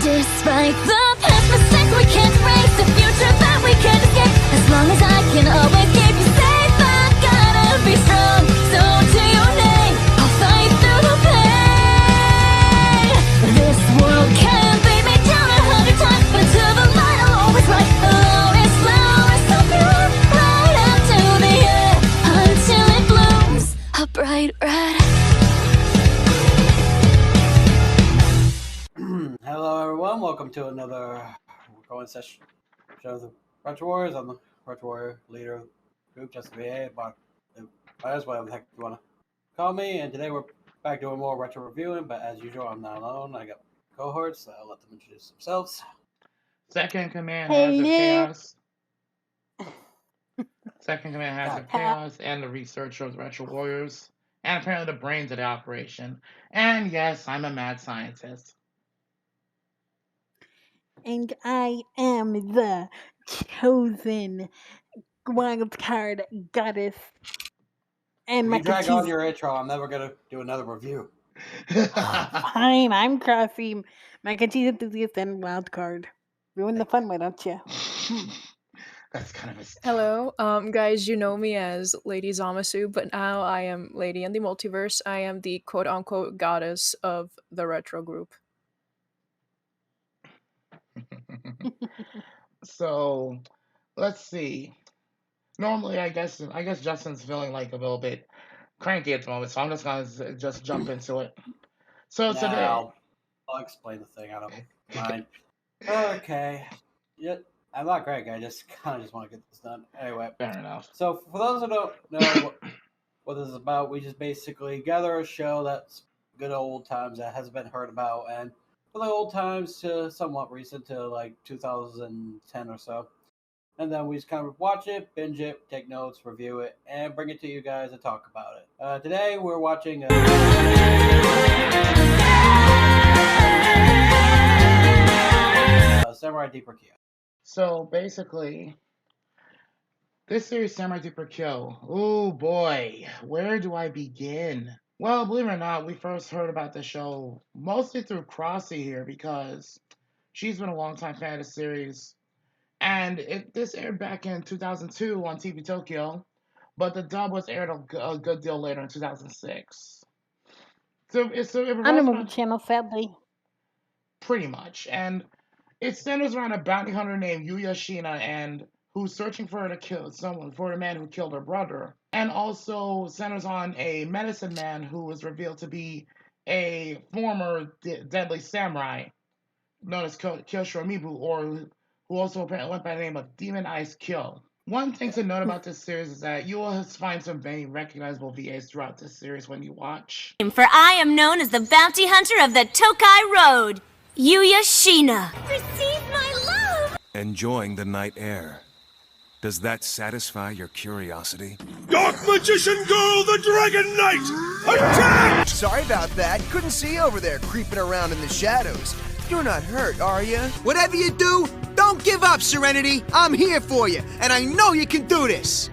Despite the past mistakes we can't erase, the future that we can't escape. As long as I can always keep you safe, I gotta be strong. So to your name, I'll fight through the pain. This world can beat me down 100 times, but until the light I'll always rise. Always flower so pure, right up to the end, until it blooms a bright red. Hello everyone, welcome to another recording session of the Retro Warriors. I'm the Retro Warrior leader of the group, just VA, but players, whatever the heck you want to call me. And today we're back doing more retro reviewing, but as usual, I'm not alone. I got cohorts, so I'll let them introduce themselves. Second in command has of chaos. Second in command has of chaos, and the researcher of the Retro Warriors, and apparently the brains of the operation. And yes, I'm a mad scientist. And I am the chosen wild card goddess. And If my you drag on your intro, I'm never going to do another review. Fine, I'm Crossy, Mac and cheese enthusiast and wild card. Ruin the fun, why don't you? That's kind of a... Hello, guys, you know me as Lady Zamasu, but now I am Lady in the Multiverse. I am the quote-unquote goddess of the retro group. So, let's see. Normally, I guess Justin's feeling like a little bit cranky at the moment, so I'm just gonna just jump into it. So today, I'll explain the thing. I don't mind. Okay. Yeah, I'm not Greg. I just kind of just want to get this done. Anyway. Fair enough. So for those who don't know what this is about, we just basically gather a show that's good old times that hasn't been heard about, and from the old times to somewhat recent to like 2010 or so. And then we just kind of watch it, binge it, take notes, review it, and bring it to you guys and talk about it. Today we're watching Samurai Deeper Kyo. So basically, this series, Samurai Deeper Kyo, oh boy, where do I begin? Well, believe it or not, we first heard about the show mostly through Crossy here because she's been a longtime fan of the series. And this aired back in 2002 on TV Tokyo, but the dub was aired a good deal later in 2006. So it on the movie channel, sadly. Pretty much. And it centers around a bounty hunter named Yuya Shina, and who's searching for the man who killed her brother. And also centers on a medicine man who was revealed to be a former deadly samurai known as Kyoshiro Mibu, or who also apparently went by the name of Demon Ice Kyo. One thing to note about this series is that you will find some very recognizable VAs throughout this series when you watch. For I am known as the bounty hunter of the Tokai Road, Yuya Shina. Receive my love! Enjoying the night air. Does that satisfy your curiosity? Dark Magician Girl, the Dragon Knight! Attack! Sorry about that. Couldn't see you over there creeping around in the shadows. You're not hurt, are you? Whatever you do, don't give up, Serenity. I'm here for you, and I know you can do this.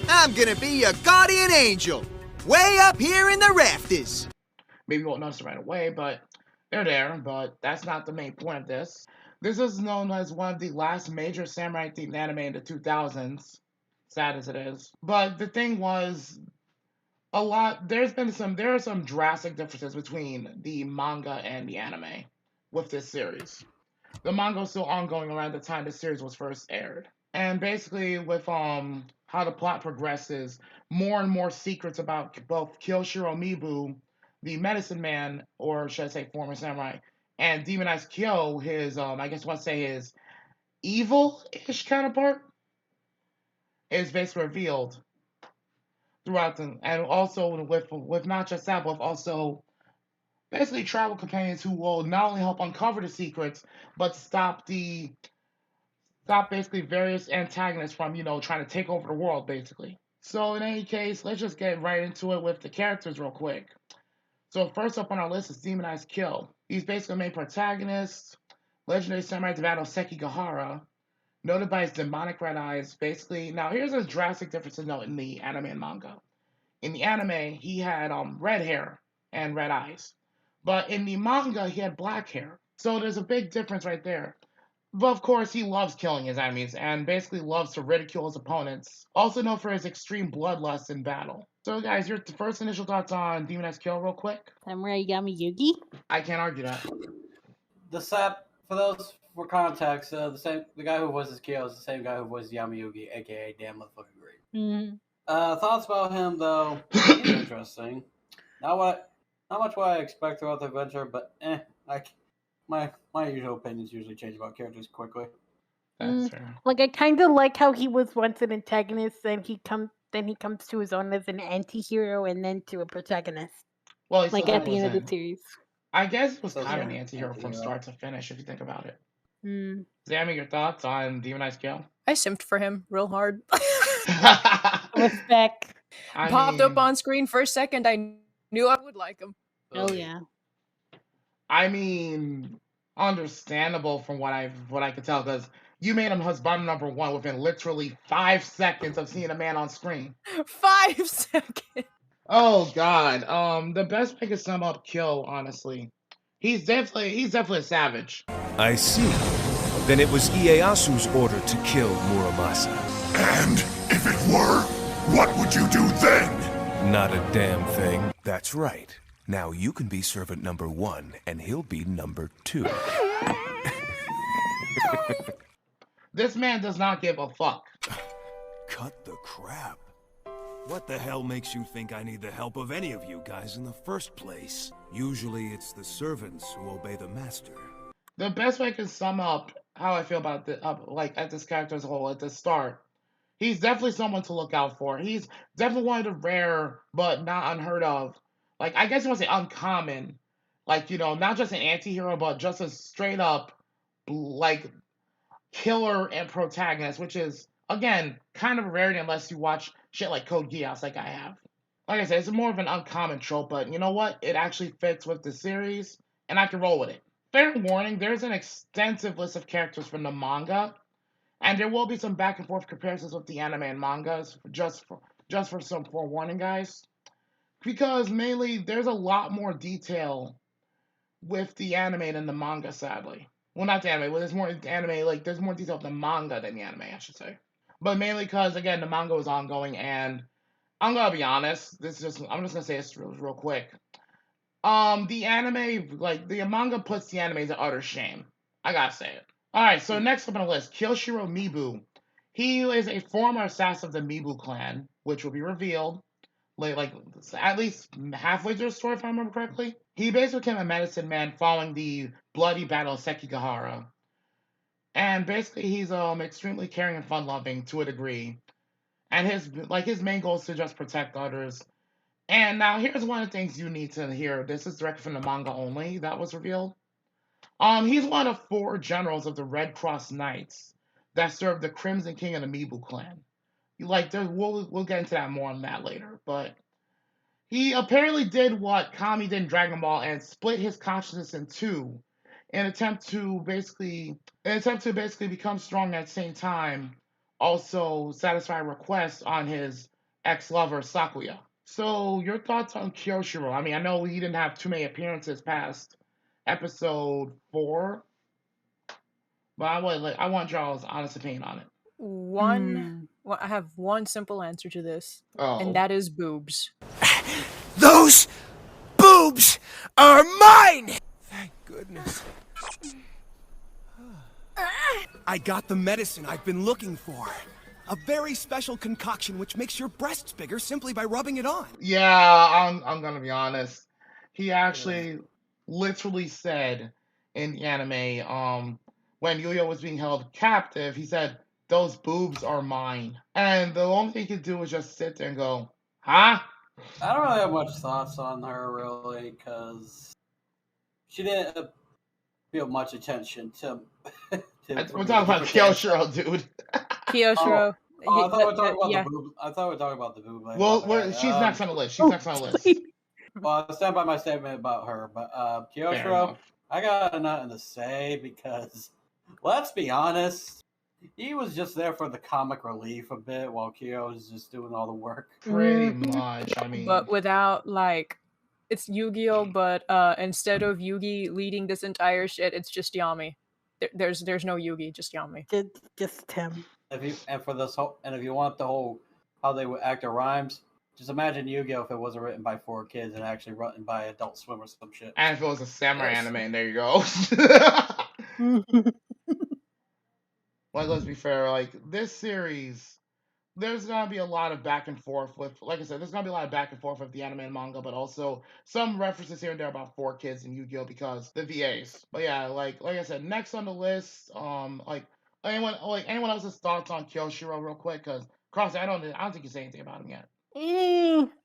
I'm gonna be your guardian angel, way up here in the rafters. Maybe you won't notice it right away, but they're there, but that's not the main point of this. This is known as one of the last major samurai-themed anime in the 2000s, sad as it is. But the thing was, there are some drastic differences between the manga and the anime with this series. The manga was still ongoing around the time the series was first aired. And basically with how the plot progresses, more and more secrets about both Kyoshiro Mibu, the medicine man, or should I say former samurai, and Demon Ice Kyo, his his evil-ish counterpart, is basically revealed throughout and also with not just that, but also basically travel companions who will not only help uncover the secrets, but stop basically various antagonists from, trying to take over the world, basically. So in any case, let's just get right into it with the characters real quick. So first up on our list is Demon Ice Kyo. He's basically the main protagonist, legendary samurai to battle Sekigahara, noted by his demonic red eyes. Basically, now here's a drastic difference to note in the anime and manga. In the anime, he had red hair and red eyes. But in the manga, he had black hair. So there's a big difference right there. But of course, he loves killing his enemies and basically loves to ridicule his opponents. Also known for his extreme bloodlust in battle. So, guys, your first initial thoughts on Demonized Kill, real quick? Samurai Yami Yugi? I can't argue that. The sap for those for context, the guy who voices Kyo is the same guy who voices Yamayugi, aka Damn Motherfucking Great. Mm. Thoughts about him though, he's interesting. Not much what I expect throughout the adventure, but my usual opinions usually change about characters quickly. That's fair. Like I kind of like how he was once an antagonist, then he comes to his own as an anti-hero and then to a protagonist. Well, Like at the end of the series. I guess it was So kind of yeah, an anti-hero from anti-hero. start to finish, if you think about it. Mm. Zammy, your thoughts on Demonized Kill? I simped for him real hard. Respect. Popped up on screen for a second. I knew I would like him. Oh yeah. I mean, understandable from what I could tell, because you made him husband number one within literally 5 seconds of seeing a man on screen. 5 seconds. Oh God. The best way to sum up Kill, honestly, he's definitely a savage. I see. Then it was Ieyasu's order to kill Muramasa. And if it were, what would you do then? Not a damn thing. That's right. Now you can be servant number 1, and he'll be number 2. This man does not give a fuck. Cut the crap. What the hell makes you think I need the help of any of you guys in the first place? Usually it's the servants who obey the master. The best way I can sum up how I feel about at this character as a whole at the start, he's definitely someone to look out for. He's definitely one of the rare but not unheard of, like I guess you want to say uncommon, like not just an anti-hero but just a straight up like killer and protagonist, which is again kind of a rarity unless you watch shit like Code Geass like I have. Like I said, it's more of an uncommon trope, but you know what? It actually fits with the series, and I can roll with it. Fair warning, there's an extensive list of characters from the manga, and there will be some back and forth comparisons with the anime and mangas, just for some forewarning, guys. Because mainly, there's a lot more detail with the anime than the manga, sadly. Well, not the anime, but there's more anime, like, there's more detail with the manga than the anime, I should say. But mainly because, again, the manga is ongoing, and I'm gonna be honest, I'm just gonna say this real quick. The anime, like, the manga puts the anime to utter shame. I gotta say it. Alright, so next up on the list, Kyoshiro Mibu. He is a former assassin of the Mibu clan, which will be revealed, like at least halfway through the story, if I remember correctly. He basically became a medicine man following the bloody battle of Sekigahara. And basically, he's extremely caring and fun-loving to a degree. And his main goal is to just protect others. And now here's one of the things you need to hear. This is directly from the manga only that was revealed. He's one of 4 generals of the Red Cross Knights that served the Crimson King and the Mibu clan. We'll get into that more on that later. But he apparently did what Kami did in Dragon Ball and split his consciousness in 2 in an attempt to basically become strong at the same time, also satisfy requests on his ex-lover Sakuya. So, your thoughts on Kyoshiro? I mean, I know he didn't have too many appearances past episode 4, but I want y'all's honest opinion on it. I have one simple answer to this, Oh. and that is boobs. Those boobs are mine! Thank goodness. I got the medicine I've been looking for. A very special concoction which makes your breasts bigger simply by rubbing it on. Yeah, I'm gonna be honest. He actually literally said in the anime, when Yuya was being held captive, he said, "Those boobs are mine." And the only thing he could do was just sit there and go, "Huh?" I don't really have much thoughts on her, really, because she didn't feel much attention to. We're talking about Kyoshiro, dude. Kyoshiro. I thought we were talking about the boob. I thought we were talking about the boob. Well, she's next on the list. She's next on the list. Well, I'll stand by my statement about her, but Kyoshiro, I got nothing to say because, let's be honest, he was just there for the comic relief a bit while Kyo was just doing all the work. Pretty much, I mean. But without, like, it's Yu-Gi-Oh, but instead of Yugi leading this entire shit, it's just Yami. There's no Yugi, just Yami. Just him. If you want the whole how they would act their rhymes, just imagine Yu-Gi-Oh if it wasn't written by 4 kids and actually written by Adult Swim or some shit. And if it was a samurai anime, and there you go. Like, let's be fair. Like, this series, there's gonna be a lot of back and forth with, like I said, there's gonna be a lot of back and forth with the anime and manga, but also some references here and there about 4 kids in Yu-Gi-Oh because the VAs. But yeah, like I said, next on the list, anyone else's thoughts on Kyoshiro real quick? Because Crossy, I don't think you say anything about him yet.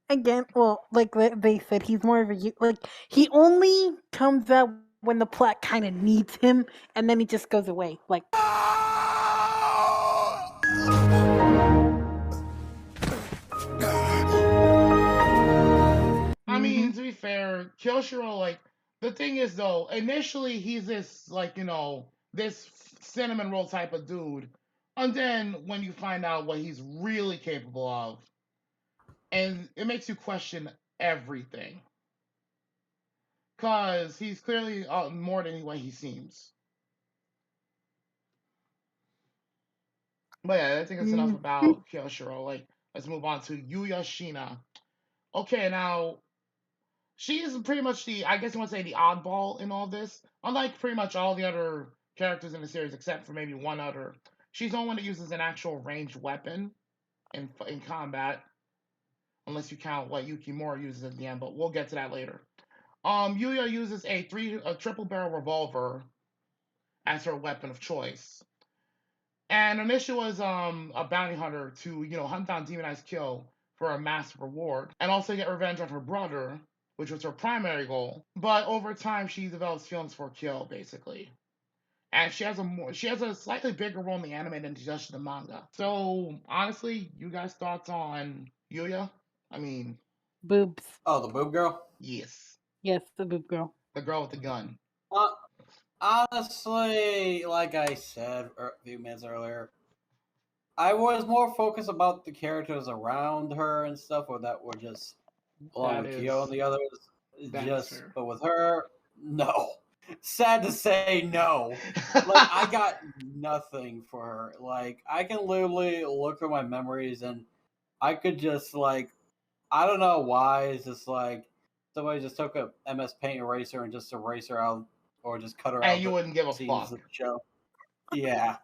Again, well, like they said, he's more of a like he only comes out when the plot kind of needs him, and then he just goes away. Like, I mean, to be fair, Kyoshiro, like, the thing is, though, initially he's this, like, this cinnamon roll type of dude. And then when you find out what he's really capable of, and it makes you question everything. Because he's clearly more than what he seems. But yeah, I think it's enough about Kyoshiro. Like, let's move on to Yuya Shina. Okay, now, she is pretty much I guess you want to say the oddball in all this. Unlike pretty much all the other characters in the series, except for maybe one other, she's the only one that uses an actual ranged weapon in combat. Unless you count what Yukimura uses at the end, but we'll get to that later. Yuya uses a triple barrel revolver as her weapon of choice. And initially was a bounty hunter to, hunt down demonized Kyo for a massive reward, and also get revenge on her brother, which was her primary goal. But over time, she develops feelings for Kyo, basically. And she has a slightly bigger role in the anime than just the manga. So honestly, you guys' thoughts on Yuya? I mean, boobs. Oh, the boob girl? Yes. Yes, the boob girl. The girl with the gun. Honestly, like I said a few minutes earlier, I was more focused about the characters around her and stuff, or that were just along with Kyo and the others. But with her, no. Sad to say, no. Like, I got nothing for her. Like, I can literally look through my memories and I could just, like, I don't know why. It's just like somebody just took a MS Paint eraser and just erase her out or just cut her out. And you wouldn't give a fuck. The show. Yeah.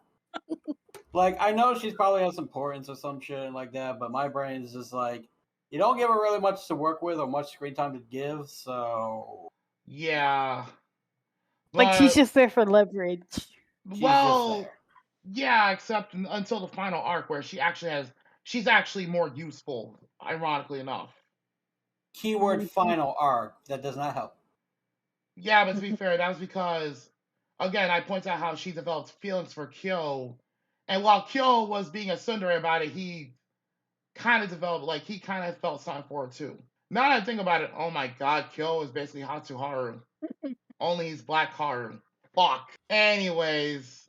Like, I know she's probably has importance or some shit like that, but my brain is just like, you don't give her really much to work with or much screen time to give, so... Yeah. Like, she's just there for leverage. Well, yeah, except until the final arc where she's actually more useful, ironically enough. Keyword final arc. That does not help. Yeah, but to be fair, that was because, again, I point out how she developed feelings for Kyo. And while Kyo was being a tsundere about it, he kind of developed, like, he kind of felt something for her, too. Now that I think about it, oh my god, Kyo is basically Hatsuharu. Only he's Black Haru. Fuck. Anyways,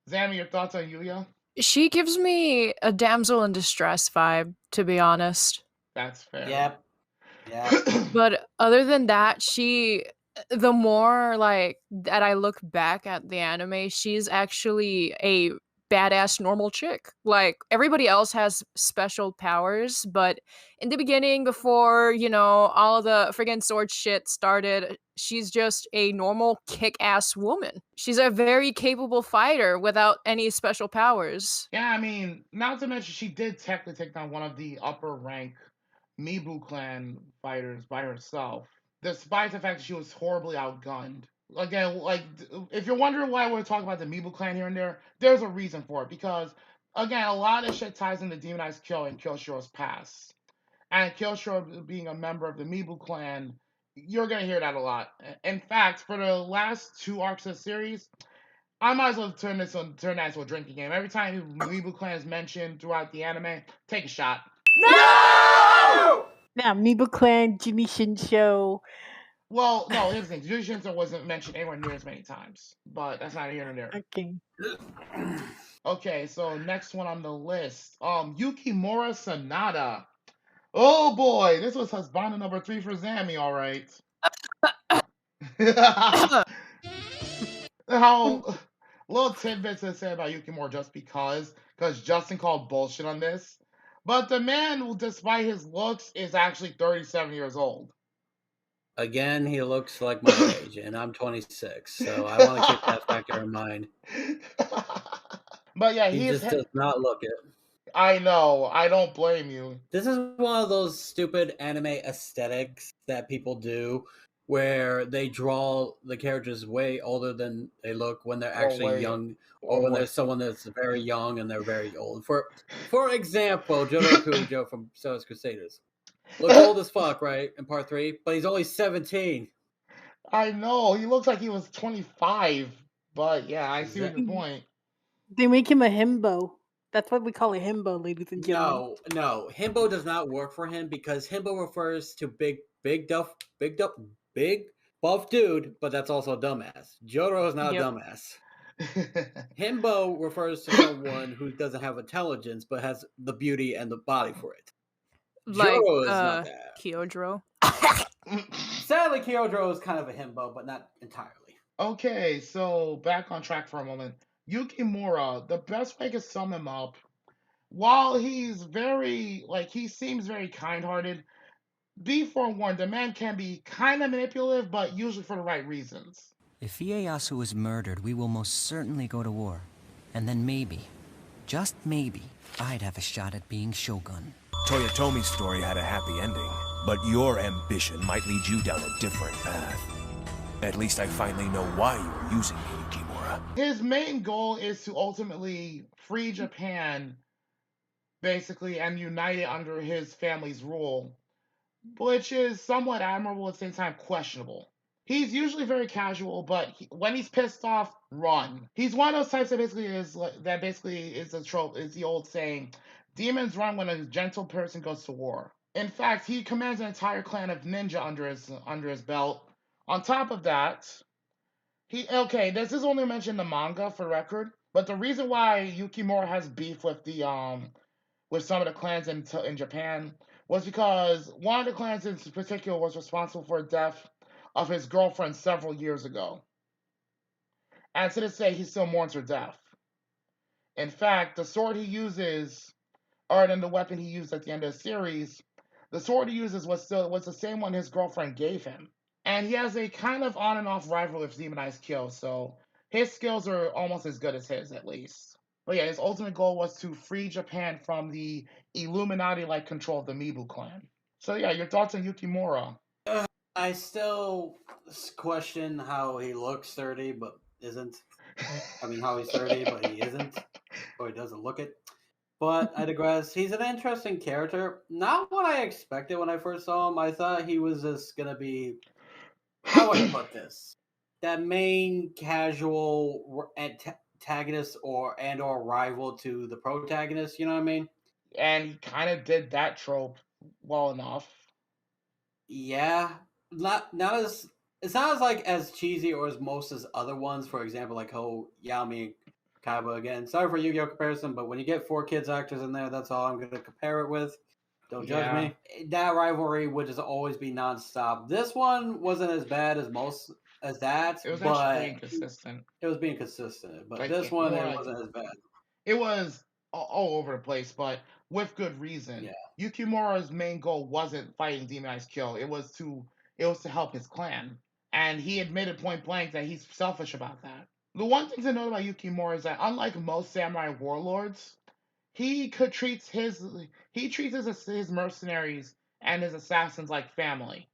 Zammy, your thoughts on Yuya? She gives me a damsel in distress vibe, to be honest. That's fair. Yep. Yeah. But other than that, the more like that I look back at the anime, she's actually a badass normal chick. Like, everybody else has special powers, but in the beginning, before, all the friggin' sword shit started, she's just a normal kick-ass woman. She's a very capable fighter without any special powers. Yeah, I mean, not to mention she did technically take down one of the upper rank Mibu clan fighters by herself, despite the fact that she was horribly outgunned. Again, like, if you're wondering why we're talking about the Mibu clan here and there, there's a reason for it. Because, again, a lot of shit ties into demonized Kyo and Kyoshiro's past. And Kyoshiro being a member of the Mibu clan, you're going to hear that a lot. In fact, for the last 2 arcs of the series, I might as well turn that into a drinking game. Every time Mibu clan is mentioned throughout the anime, take a shot. No! Now, Mibu clan, Jimmy Shinsho. Well, no, here's the thing. Jimmy Shinsho wasn't mentioned anywhere near as many times. But that's not here nor there. Okay. Okay, so next one on the list. Yukimura Sanada. Oh boy, this was husband number 3 for Zammy, all right. How little tidbits to say about Yukimura just because Justin called bullshit on this. But the man, despite his looks, is actually 37 years old. Again, he looks like my age, and I'm 26, so I want to keep that factor in mind. But yeah, He just does not look it. I know. I don't blame you. This is one of those stupid anime aesthetics that people do where they draw the characters way older than they look when they're actually young, or when there's someone that's very young and they're very old. For example, Jotaro Kujo from Stardust Crusaders. Looks old as fuck, right, in part 3, but he's only 17. I know. He looks like he was 25. But yeah, I see your point. They make him a himbo. That's what we call a himbo, ladies and gentlemen. No. Himbo does not work for him because himbo refers to big buff dude, but that's also a dumbass. Jotaro is not a dumbass. Himbo refers to someone who doesn't have intelligence but has the beauty and the body for it. Like Jotaro is not that. Kyojuro. Sadly, Kyojuro is kind of a himbo, but not entirely. Okay, so back on track for a moment. Yukimura, the best way to sum him up, while he's he seems very kind-hearted, be forewarned, the man can be kind of manipulative, but usually for the right reasons. If Ieyasu is murdered, we will most certainly go to war. And then maybe, just maybe, I'd have a shot at being Shogun. Toyotomi's story had a happy ending, but your ambition might lead you down a different path. At least I finally know why you were using me, Yukimura. His main goal is to ultimately free Japan, basically, and unite it under his family's rule, which is somewhat admirable at the same time questionable. He's usually very casual, but when he's pissed off, run. He's one of those types that basically is a trope, is the old saying, demons run when a gentle person goes to war. In fact, he commands an entire clan of ninja under his belt. On top of that, this is only mentioned in the manga for record, but the reason why Yukimura has beef with with some of the clans in Japan was because one of the clans in particular was responsible for the death of his girlfriend several years ago. And to this day, he still mourns her death. In fact, the sword he uses, or then the weapon he used at the end of the series, the sword he uses was the same one his girlfriend gave him. And he has a kind of on and off rival with Demonized Kyo, so his skills are almost as good as his, at least. But yeah, his ultimate goal was to free Japan from the Illuminati-like control of the Mibu clan. So yeah, your thoughts on Yukimura? I still question how he looks 30 but isn't. I mean, how he's 30 but he isn't, or he doesn't look it. But I digress. He's an interesting character. Not what I expected when I first saw him. I thought he was just gonna be, how would I put this? That main casual antagonist or rival to the protagonist, you know what I mean? And he kind of did that trope well enough. Yeah. Not as, it's not as cheesy or as most as other ones, for example, like Yaomi Kaiba again. Sorry for Yu-Gi-Oh! Comparison, but when you get 4 kids actors in there, that's all I'm going to compare it with. Don't judge me. That rivalry would just always be nonstop. This one wasn't as bad as most as that. It was but actually being consistent. It was being consistent, but this one it wasn't as bad. It was all over the place, but with good reason. Yeah. Yukimura's main goal wasn't fighting Demonized Kyo. It was to help his clan, and he admitted point blank that he's selfish about that. The one thing to note about Yukimura is that unlike most samurai warlords, he treats his mercenaries and his assassins like family,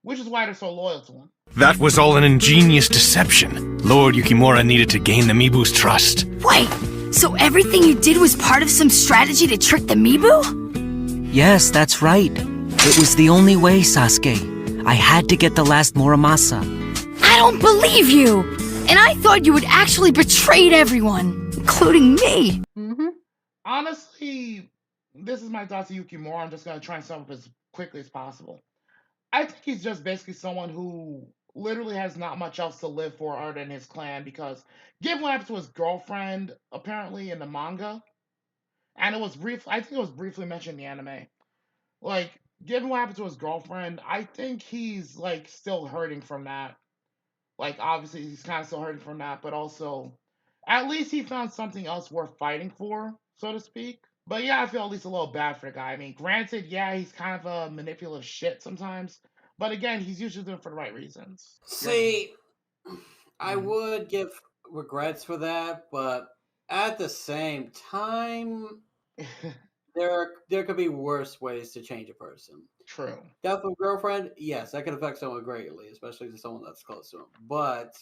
which is why they're so loyal to him. That was all an ingenious deception. Lord Yukimura needed to gain the Mibu's trust. Wait, so everything you did was part of some strategy to trick the Mibu? Yes, that's right. It was the only way, Sasuke. I had to get the last Muramasa. I don't believe you! And I thought you had actually betrayed everyone, including me. Mm-hmm. Honestly, this is my thoughts on Yukimura. I'm just going to try and sum up as quickly as possible. I think he's just basically someone who literally has not much else to live for other than his clan, because given what happened to his girlfriend, apparently in the manga, and I think it was briefly mentioned in the anime, Like, given what happened to his girlfriend, I think he's like still hurting from that. Like, obviously, he's kind of still hurting from that, but also, at least he found something else worth fighting for, so to speak. But yeah, I feel at least a little bad for the guy. I mean, granted, yeah, he's kind of a manipulative shit sometimes, but again, he's usually doing it for the right reasons. See, I Mhm. would give regrets for that, but at the same time, there could be worse ways to change a person. True. Death of a girlfriend, yes, that could affect someone greatly, especially to someone that's close to them. But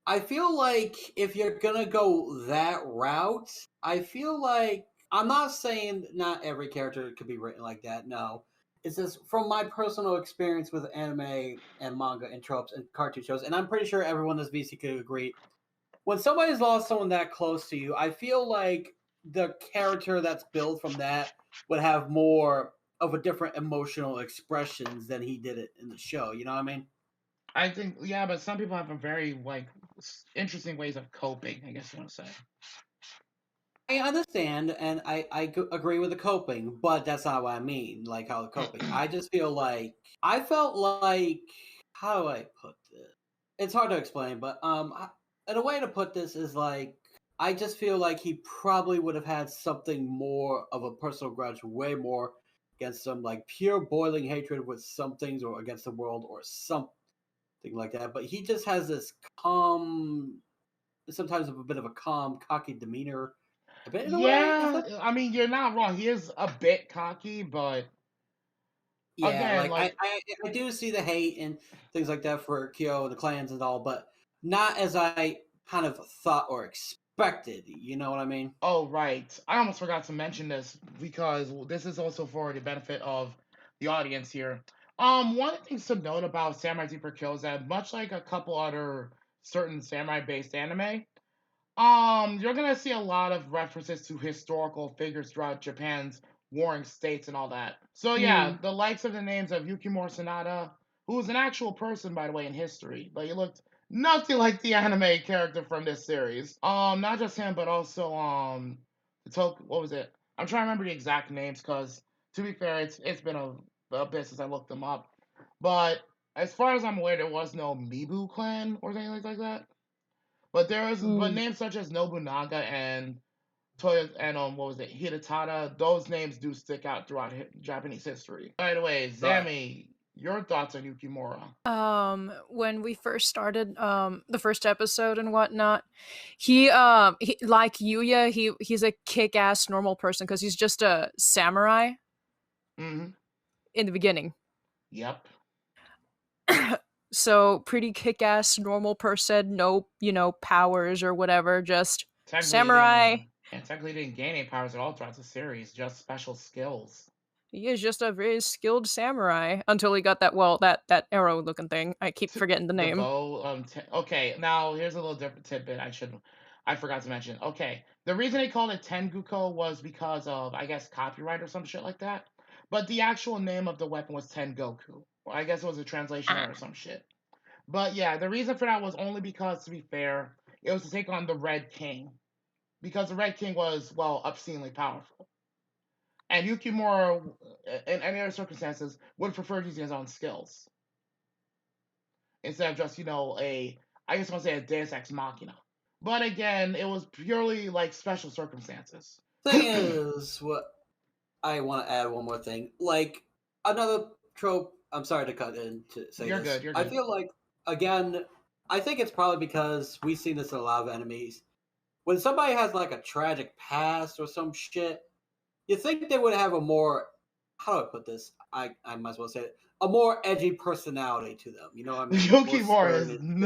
I feel like if you're gonna go that route, I feel like I'm not saying not every character could be written like that. No, it's just from my personal experience with anime and manga and tropes and cartoon shows, and I'm pretty sure everyone in this VC could agree. When somebody's lost someone that close to you, I feel like the character that's built from that would have more of a different emotional expressions than he did it in the show. You know what I mean? I think, yeah, but some people have a very, like, interesting ways of coping, I guess you want to say. I understand, and agree with the coping, but that's not what I mean. Like how the coping. I just feel like I felt like how do I put this? It's hard to explain, but and a way to put this is like I just feel like he probably would have had something more of a personal grudge, way more against some like pure boiling hatred with some things or against the world or something like that. But he just has this calm, sometimes a bit of a calm, cocky demeanor. A bit in a way, Yeah, I mean, you're not wrong. He is a bit cocky, but yeah, again, like like, I do see the hate and things like that for Kyo and the clans and all, but not as I kind of thought or expected. You know what I mean? oh, right. I almost forgot to mention this because this is also for the benefit of the audience here. One of the things to note about Samurai Deeper Kill is that much like a couple other certain samurai-based anime, you're gonna see a lot of references to historical figures throughout Japan's warring states and all that. So yeah, Mm. the likes of the names of Yukimura Sanada, who was an actual person by the way in history, but he looked nothing like the anime character from this series. Not just him, but also what was it? I'm trying to remember the exact names because to be fair, it's been a bit since I looked them up. But as far as I'm aware, there was no Mibu clan or anything like that. But Mm. names such as Nobunaga and Toya and what was it, Hidetada, those names do stick out throughout Japanese history. By the way, Right. Zami, your thoughts on Yukimura? When we first started the first episode and whatnot, he like Yuya, he's a kick-ass normal person because he's just a samurai Mm-hmm. in the beginning. Yep. So pretty kick-ass normal person, no, powers or whatever, just samurai. Technically didn't gain any powers at all throughout the series, just special skills. He is just a very skilled samurai until he got that arrow looking thing. I keep forgetting the The name. bow. Okay. Now here's a little different tidbit. I forgot to mention. Okay, the reason they called it Tenguko was because of I guess copyright or some shit like that. But the actual name of the weapon was Tengoku. Well, I guess it was a translation error or some shit. But yeah, the reason for that was only because, to be fair, it was to take on the Red King. Because the Red King was, well, obscenely powerful. And Yukimura, in any other circumstances, would have preferred using his own skills. Instead of just, I just want to say a Deus Ex Machina. But again, it was purely like special circumstances. Thing is, what I want to add one more thing. Like another trope. I'm sorry to cut in to say You're this. good, you're I good. feel like again, I think it's probably because we've seen this in a lot of enemies. When somebody has like a tragic past or some shit, you think they would have a more how do I put this? I might as well say it. A more edgy personality to them. You know what I mean? More Yukimura is stern.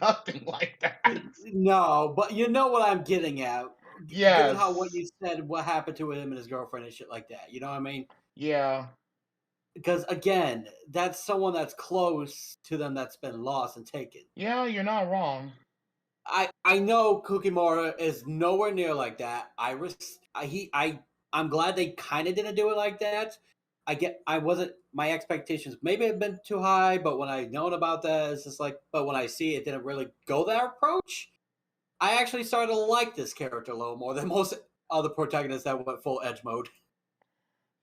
nothing like that. No, but you know what I'm getting at. Given how what Yes. you said, what happened to him and his girlfriend and shit like that. You know what I mean? Yeah. Because again, that's someone that's close to them that's been lost and taken. Yeah, you're not wrong. I know Kukimura is nowhere near like that. I'm glad they kind of didn't do it like that. I wasn't my expectations maybe have been too high, but when I known about that, it's just like. But when I see it didn't really go that approach. I actually started to like this character a little more than most other protagonists that went full edge mode.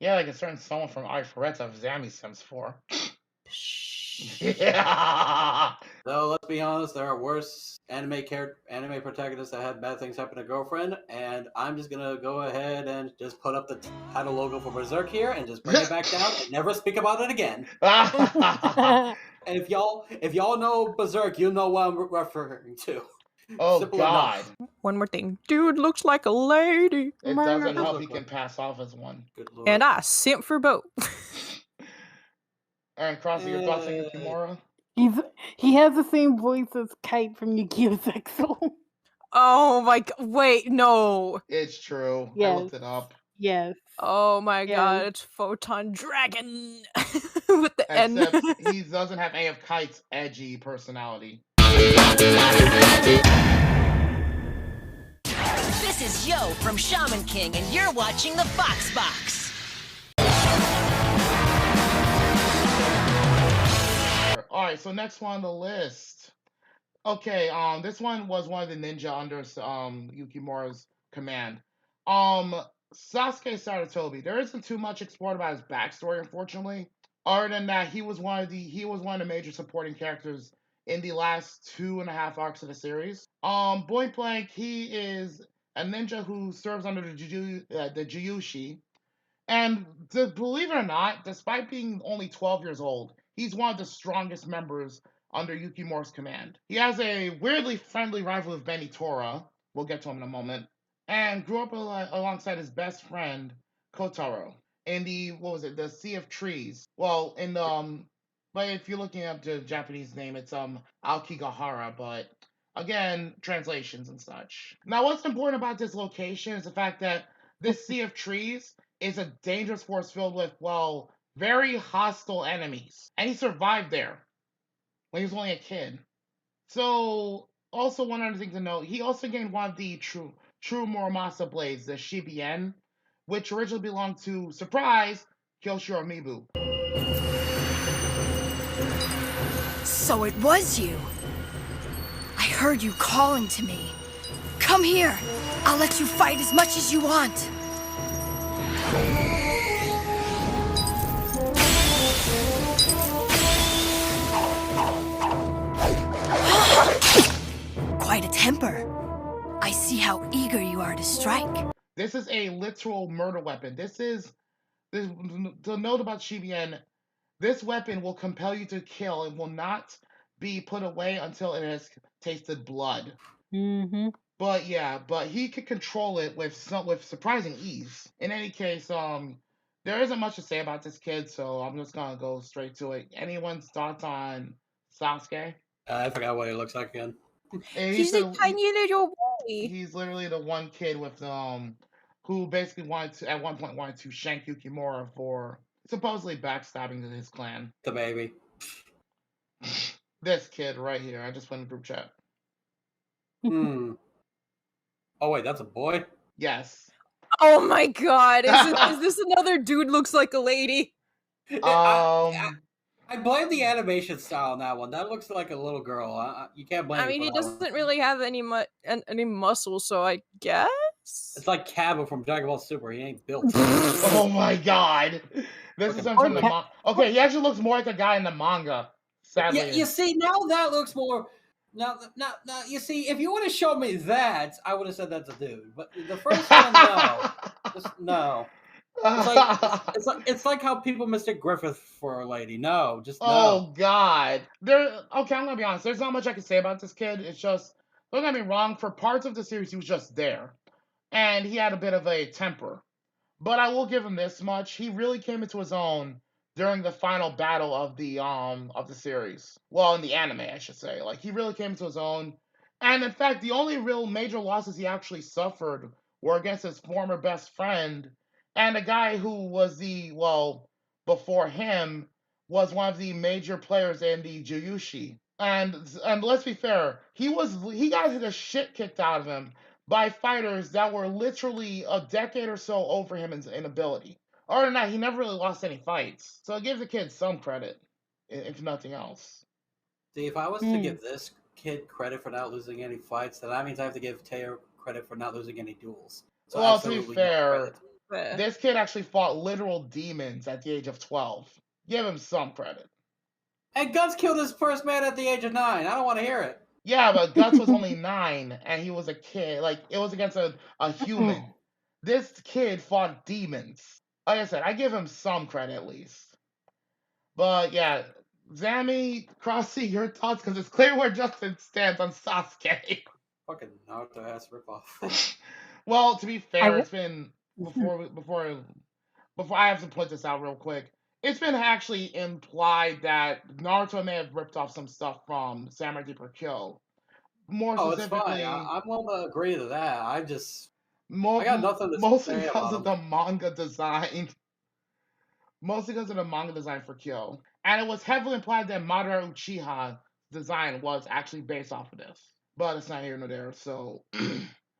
Yeah, like a certain someone from Alpharetta of Zammy Sims 4. Yeah. So let's be honest, there are worse anime protagonists that had bad things happen to girlfriend, and I'm just gonna go ahead and just put up the title logo for Berserk here and just bring it back down and never speak about it again. And if y'all know Berserk, you know what I'm referring to. Oh Simple God. enough. One more thing. Dude looks like a lady. It doesn't help he can pass off as one. Good lord. And I simp for both. Aaron Crossy, your thoughts on Yukimura? He has the same voice as Kite from Yu-Gi-Oh! Zexal. Oh my god. Wait, no. It's true. I Yes. looked it up. Yes. Oh my Yes. god, it's Photon Dragon with the N. Except he doesn't have any of Kite's edgy personality. This is Yo from Shaman King, and you're watching the Fox Box. Alright, so next one on the list. Okay, this one was one of the ninja under Yukimura's command. Sasuke Saratobi. There isn't too much explored about his backstory, unfortunately. Other than that, he was one of the major supporting characters in the last 2.5 arcs of the series. Point blank, he is a ninja who serves under the Juyushi. And believe it or not, despite being only 12 years old, he's one of the strongest members under Yukimura's command. He has a weirdly friendly rival with Benitora. We'll get to him in a moment. And grew up alongside his best friend, Kotaro, in the Sea of Trees. Well, but if you're looking up the Japanese name, it's Aokigahara, but again, translations and such. Now, what's important about this location is the fact that this Sea of Trees is a dangerous forest filled with, well, very hostile enemies. And he survived there when he was only a kid. So, also one other thing to note, he also gained one of the true Muramasa blades, the Shibien, which originally belonged to, surprise, Kyoshiro Mibu. So it was you. I heard you calling to me. Come here. I'll let you fight as much as you want. Quite a temper. I see how eager you are to strike. This is a literal murder weapon. The note about Shibien, this weapon will compel you to kill and will not be put away until it has tasted blood. Mm-hmm. But yeah, he could control it with surprising ease. In any case, there isn't much to say about this kid, so I'm just gonna go straight to it. Anyone's thoughts on Sasuke? I forgot what he looks like again. He's a tiny little boy. He's literally the one kid with who basically at one point wanted to shank Yukimura for supposedly backstabbing his clan. The baby. This kid right here. I just put in group chat. Oh wait, that's a boy? Yes. Oh my god, is this another dude looks like a lady? I blame the animation style on that one. That looks like a little girl. You can't blame. I mean, me he for that one. doesn't really have any muscles, so I guess. It's like Cabo from Dragon Ball Super. He ain't built. Oh my god. This is him from the manga. Okay, he actually looks more like a guy in the manga. Sadly. Yeah, you see, now that looks more. Now, you see, if you would have shown me that, I would have said that's a dude. But the first one, no. Just no. It's like how people mistake Griffith for a lady. No, just no. Oh god. Okay, I'm gonna be honest. There's not much I can say about this kid. It's just, don't get me wrong, for parts of the series he was just there. And he had a bit of a temper. But I will give him this much. He really came into his own during the final battle of the series. Well, in the anime, I should say. Like, he really came into his own. And in fact, the only real major losses he actually suffered were against his former best friend and a guy who was before him was one of the major players in the Juyushi. And let's be fair, he got the shit kicked out of him by fighters that were literally a decade or so over him in ability. Other than that, he never really lost any fights. So it gives the kid some credit, if nothing else. See, if I was to give this kid credit for not losing any fights, then that means I have to give Taylor credit for not losing any duels. So well, to be fair, This kid actually fought literal demons at the age of 12. Give him some credit. And Guts killed his first man at the age of 9. I don't want to hear it. Yeah, but Guts was only 9, and he was a kid. Like, it was against a human. This kid fought demons. Like I said, I give him some credit at least. But yeah, Zami, Crossy, your thoughts? Because it's clear where Justin stands on Sasuke. Fucking Naruto ass ripoff. Well, to be fair, it's been before I have to put this out real quick. It's been actually implied that Naruto may have ripped off some stuff from Samurai Deeper Kill. More specifically, it's fine. I'm willing to agree to that. I got nothing to mostly say because about of the manga design. Mostly because of the manga design for Kyo. And it was heavily implied that Madara Uchiha design was actually based off of this. But it's not here nor there, so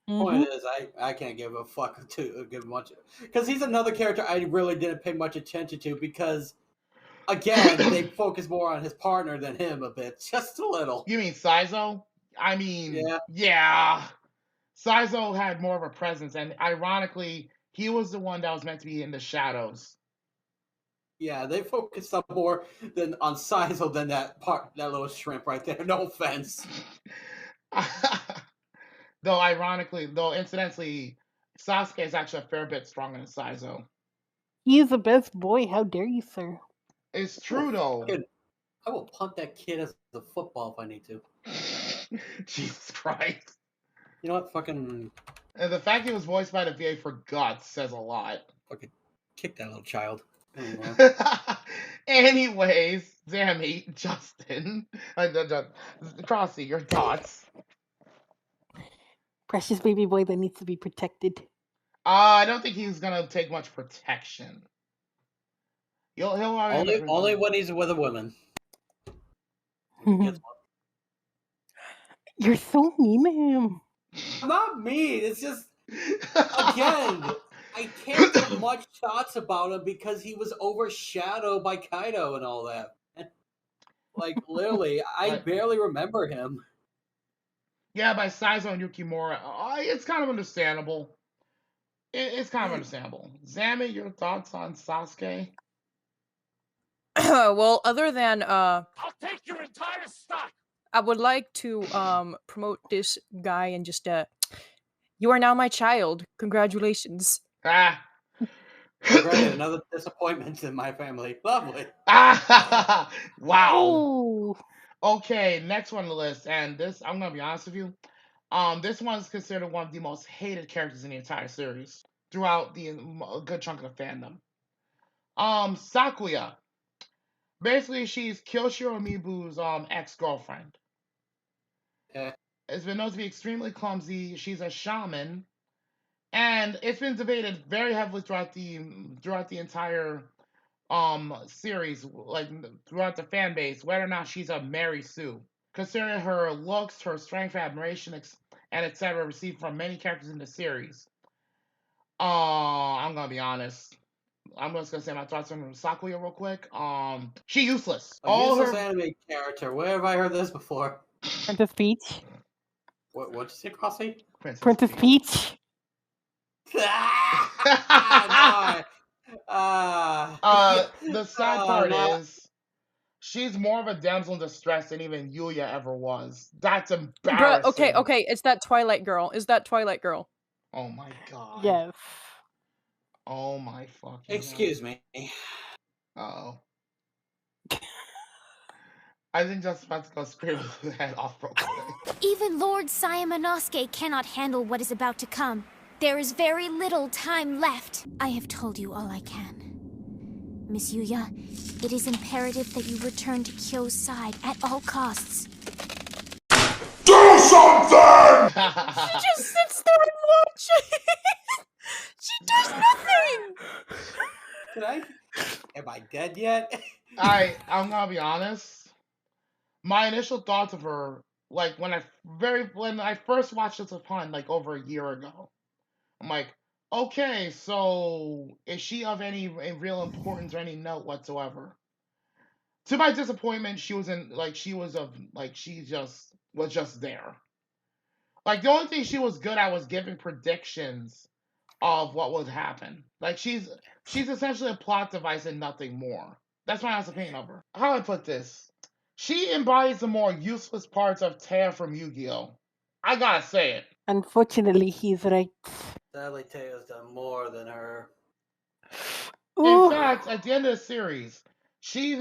Point is, I can't give a fuck to give much, because he's another character I really didn't pay much attention to, because again they focus more on his partner than him a bit, just a little. You mean Saizo? I mean, yeah. Saizo had more of a presence, and ironically, he was the one that was meant to be in the shadows. Yeah, they focused up more than on Saizo than that little shrimp right there. No offense. Though incidentally, Sasuke is actually a fair bit stronger than Saizo. He is the best boy. How dare you, sir? It's true, though. I will punt that kid as a football if I need to. Jesus Christ. You know what? Fucking... And the fact he was voiced by the VA for Guts says a lot. Fucking kick that little child. Anyways, Zammy, Justin, Crossy, your thoughts? Precious baby boy that needs to be protected. I don't think he's gonna take much protection. He'll only when he's with a woman. You're so mean, ma'am. I'm not mean. It's just, again, I can't give much thoughts about him because he was overshadowed by Kaido and all that. Like, literally, I barely remember him. Yeah, by Saizo and Yukimura, it's kind of understandable. It's kind of understandable. Zammy, your thoughts on Sasuke? Well, other than I'll take your entire stock. I would like to promote this guy and just you are now my child. Congratulations. Another disappointment in my family. Lovely. Wow. Ooh. Okay, next one on the list, and this, I'm gonna be honest with you. This one is considered one of the most hated characters in the entire series throughout a good chunk of the fandom. Sakuya. Basically, she's Kyoshiro Mibu's ex-girlfriend. It's been known to be extremely clumsy. She's a shaman, and it's been debated very heavily throughout the entire series, like throughout the fan base, whether or not she's a Mary Sue. Considering her looks, her strength, admiration, and etc. received from many characters in the series. I'm gonna be honest. I'm just gonna say my thoughts on Sakuya real quick. She useless. A useless anime character. Where have I heard this before? Princess Peach. What'd you say, Crossy? Princess Peach. The sad part is she's more of a damsel in distress than even Yuya ever was. That's embarrassing. Bruh, okay, it's that Twilight girl. Oh my god. Yes. Oh my fucking Excuse me. Uh-oh. I think just about to go scream his head off real quick. Even Lord Sayamanosuke cannot handle what is about to come. There is very little time left. I have told you all I can. Miss Yuya, it is imperative that you return to Kyo's side at all costs. Do something! She just sits there and watches. She does nothing. Am I dead yet? I'm gonna be honest. My initial thoughts of her, like when I first watched this upon like over a year ago, I'm like, okay, so is she of any real importance or any note whatsoever? To my disappointment, she was just there. Like the only thing she was good at was giving predictions of what would happen. Like she's essentially a plot device and nothing more. That's my honest opinion of her. How do I put this? She embodies the more useless parts of Taya from Yu-Gi-Oh! I gotta say it. Unfortunately, he's right. Sadly, Taya's done more than her. In Ooh. fact, at the end of the series, she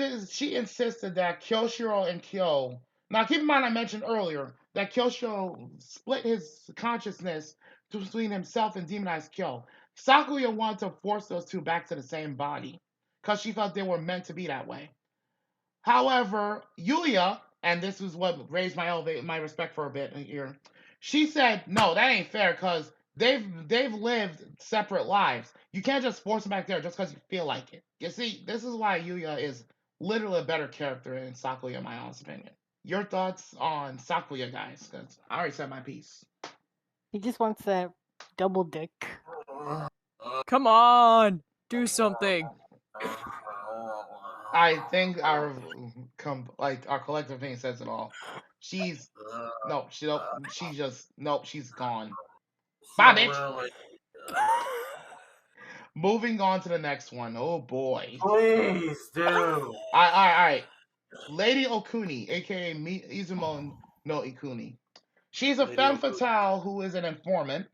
insisted that Kyoshiro and Kyo. Now, keep in mind, I mentioned earlier that Kyoshiro split his consciousness between himself and demonized Kyo. Sakuya wanted to force those two back to the same body because she felt they were meant to be that way. However, Yulia, and this is what raised my respect for a bit here. She said, "No, that ain't fair because they've lived separate lives. You can't just force them back there just because you feel like it." You see, this is why Yulia is literally a better character than Sakuya, in my honest opinion. Your thoughts on Sakuya, guys? Because I already said my piece. He just wants that double dick. Come on, do something. I think our collective opinion says it all. She's no, she don't. She just nope. She's gone. Bye, bitch. Moving on to the next one. Oh boy. Please do. All right. Lady Okuni, aka Izumo no Ikuni. She's a femme fatale who is an informant.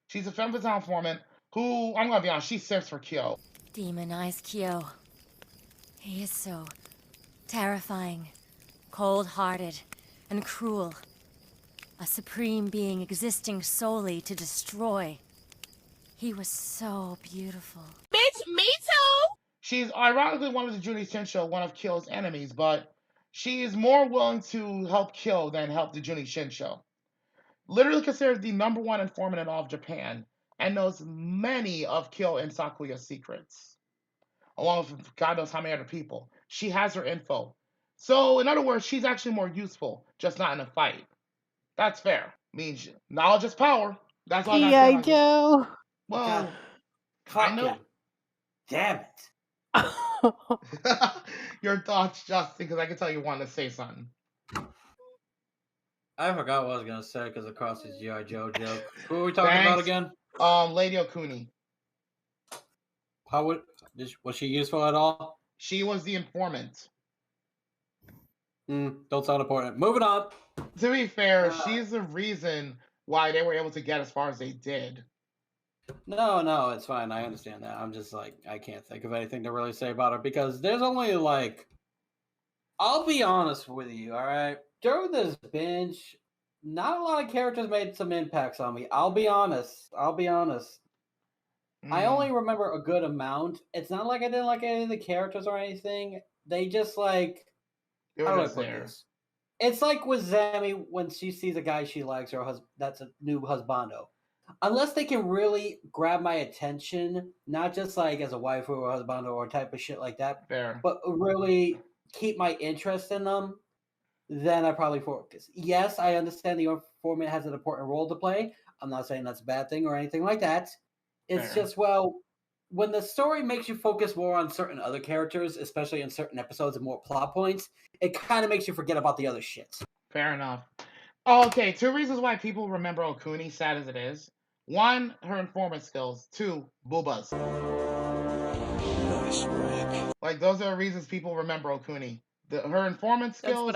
She's a femme fatale informant who, I'm gonna be honest, she simps for Kyo. Demonize Kyo. He is so terrifying, cold-hearted, and cruel. A supreme being existing solely to destroy. He was so beautiful. Bitch, me too! She's ironically one of the Junie Shinsho, one of Kyo's enemies, but she is more willing to help Kyo than help the Junie Shinsho. Literally considered the #1 informant in all of Japan, and knows many of Kyo and Sakuya's secrets. Along with God knows how many other people. She has her info. So, in other words, she's actually more useful, just not in a fight. That's fair. Means knowledge is power. That's all I gotta say about this. Joe. Well, I know. Damn it. Your thoughts, Justin, because I can tell you wanted to say something. I forgot what I was gonna say because of Crossy's G.I. Joe joke. Who are we talking about again? Lady Okuni. Was she useful at all? She was the informant. Don't sound important. Moving on. To be fair, she's the reason why they were able to get as far as they did. No, it's fine. I understand that. I'm just like, I can't think of anything to really say about her because there's only like, I'll be honest with you, all right? During this binge, not a lot of characters made some impacts on me. I'll be honest. I only remember a good amount. It's not like I didn't like any of the characters or anything. They just like, how do I put this? It's like with Zami when she sees a guy she likes or that's a new husbando. Unless they can really grab my attention, not just like as a wife or a husbando or type of shit like that, but really keep my interest in them, then I probably focus. Yes, I understand the informant has an important role to play. I'm not saying that's a bad thing or anything like that. It's just, well, when the story makes you focus more on certain other characters, especially in certain episodes and more plot points, it kind of makes you forget about the other shit. Fair enough. Okay, 2 reasons why people remember Okuni, sad as it is. 1, her informant skills. 2, boobas. Nice work. Like, those are the reasons people remember Okuni. Her informant skills,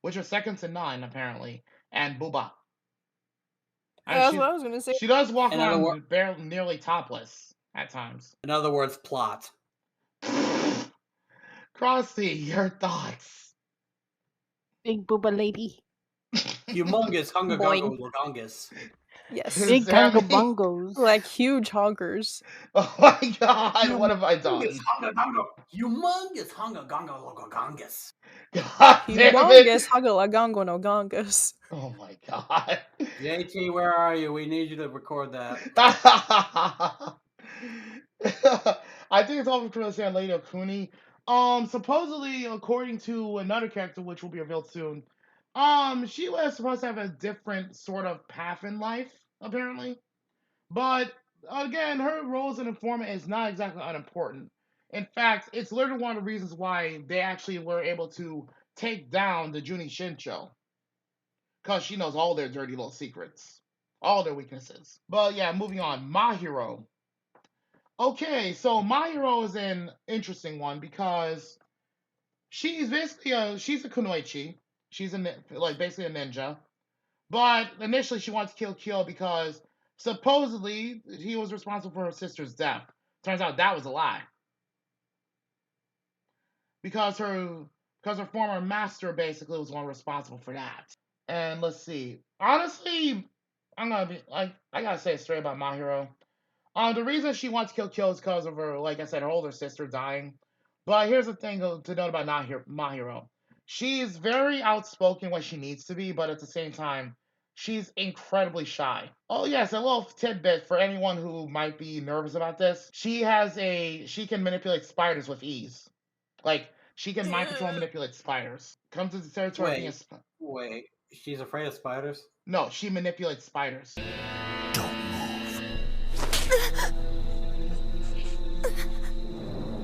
which are second to none, apparently, and booba. That's what I was gonna say. She does walk around nearly topless at times. In other words, plot. Crossy, your thoughts? Big booba lady. Humongous hungagongus. Yes. Big bungos. Like huge honkers. Oh my god, what have I done? Humongous hungagongus. Humongous hugalagongonogongus. Oh my god. JT, where are you? We need you to record that. I think it's all for Crossy and Lady Okuni. Supposedly, according to another character, which will be revealed soon, she was supposed to have a different sort of path in life, apparently. But again, her role as an informant is not exactly unimportant. In fact, it's literally one of the reasons why they actually were able to take down the Junie Shinsho. Because she knows all their dirty little secrets. All their weaknesses. But yeah, moving on. Mahiro. Okay, so Mahiro is an interesting one because she's basically she's a kunoichi. She's like basically a ninja. But initially she wants to kill Kyo because supposedly he was responsible for her sister's death. Turns out that was a lie. Because her former master basically was the one responsible for that. And let's see. Honestly, I'm gonna be like I gotta say it straight about Mahiro. The reason she wants to kill Kyo is because of her, like I said, her older sister dying. But here's the thing to note about Mahiro. She's very outspoken when she needs to be, but at the same time, she's incredibly shy. Oh yes, a little tidbit for anyone who might be nervous about this. She can manipulate spiders with ease. Like, she can mind control and manipulate spiders. Comes to the territory of being a Wait. She's afraid of spiders? No, she manipulates spiders.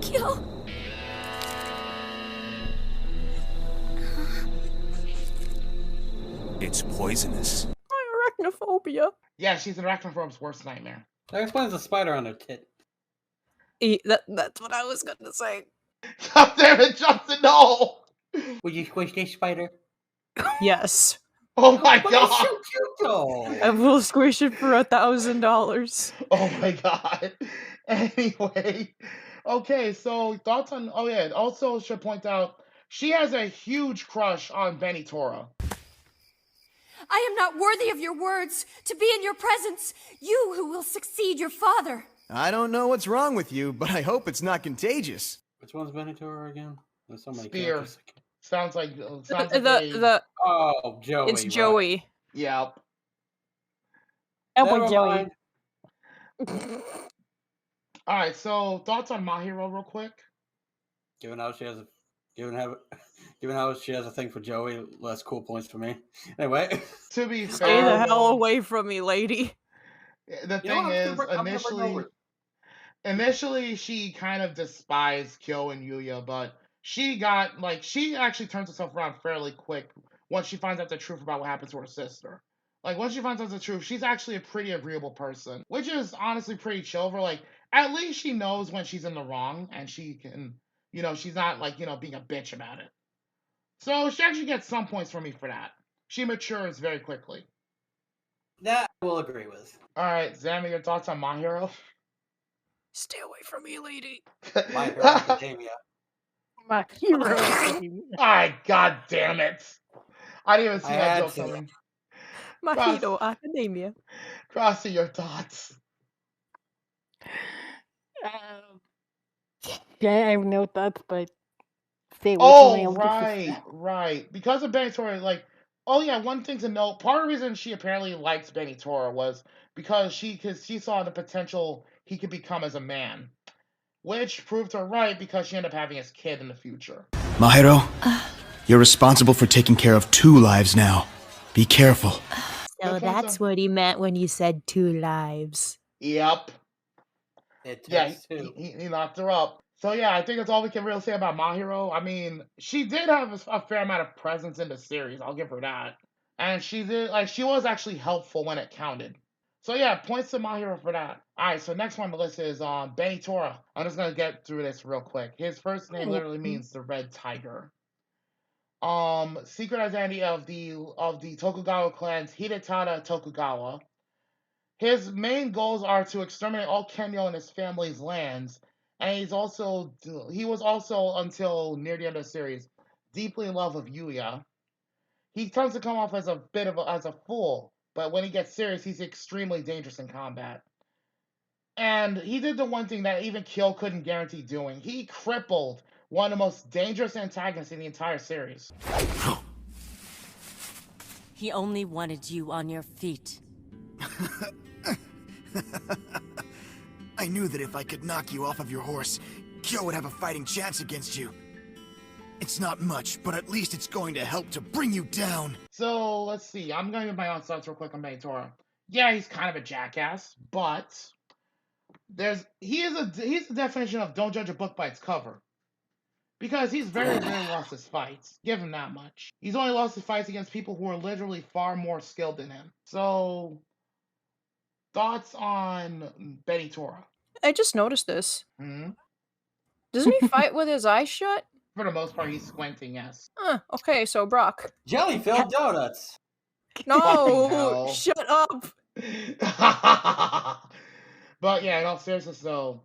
Kyo. It's poisonous. Arachnophobia. Yeah, she's an arachnophob's worst nightmare. That explains the spider on her tit. That's what I was gonna say. God damn it, Justin, no! Would you squish this spider? Yes. Oh my But god! it's so cute though! I will squish it for $1,000. Oh my god. Anyway. Okay, so thoughts on... Oh yeah, also should point out, she has a huge crush on Benitora. I am not worthy of your words, to be in your presence, you who will succeed your father. I don't know what's wrong with you, but I hope it's not contagious. Which one's Benitora again? There's so many Spear. characters. Sounds like Oh, Joey. It's Joey. Yep. Oh boy, Joey. Alright, so thoughts on Mahiro real quick? Given how she has a thing for Joey, less cool points for me. Anyway. To be fair, Stay the hell away from me, lady. The thing is, initially she kind of despised Kyo and Yuya, but she actually turns herself around fairly quick once she finds out the truth about what happened to her sister. Like, once she finds out the truth, she's actually a pretty agreeable person, which is honestly pretty chill for, like, at least she knows when she's in the wrong, and she can, she's not, like, being a bitch about it. So she actually gets some points from me for that. She matures very quickly. That I will agree with. Alright, Zammy, your thoughts on Mahiro? Stay away from me, lady. My Hero Academia. My hero. Alright, god damn it. I didn't even see that joke coming. My Hero Academia. Crossy, your thoughts? Yeah, I have no thoughts, but stay away from me. Right. Because of Benitora, like, oh yeah, one thing to note, part of the reason she apparently likes Benitora was because she saw the potential he could become as a man. Which proved her right because she ended up having his kid in the future. Mahiro, you're responsible for taking care of 2 lives now. Be careful. So that's what he meant when he said 2 lives. Yep. Yeah, he knocked her up. So yeah, I think that's all we can really say about Mahiro. I mean, she did have a fair amount of presence in the series. I'll give her that. And she was actually helpful when it counted. So yeah, points to Mahiro for that. Alright, so next one on the list is Benitora. I'm just gonna get through this real quick. His first name literally means the red tiger. Secret identity of the Tokugawa clan's Hidetada Tokugawa. His main goals are to exterminate all Kenyo and his family's lands, and he was also, until near the end of the series, deeply in love with Yuya. He tends to come off as a bit of a fool, but when he gets serious, he's extremely dangerous in combat. And he did the one thing that even Kyo couldn't guarantee doing. He crippled one of the most dangerous antagonists in the entire series. He only wanted you on your feet. I knew that if I could knock you off of your horse, Kyo would have a fighting chance against you. It's not much, but at least it's going to help to bring you down. So, let's see. I'm going to give my own thoughts real quick on Benitora. Yeah, he's kind of a jackass, but he's the definition of don't judge a book by its cover. Because he's very rarely lost his fights. Give him that much. He's only lost his fights against people who are literally far more skilled than him. So, Thoughts on Benny Tora? I just noticed this. Hmm? Doesn't he fight with his eyes shut? For the most part, he's squinting, yes. Okay, so Brock. Jelly-filled donuts. No, hell. shut up. But yeah, in all seriousness though,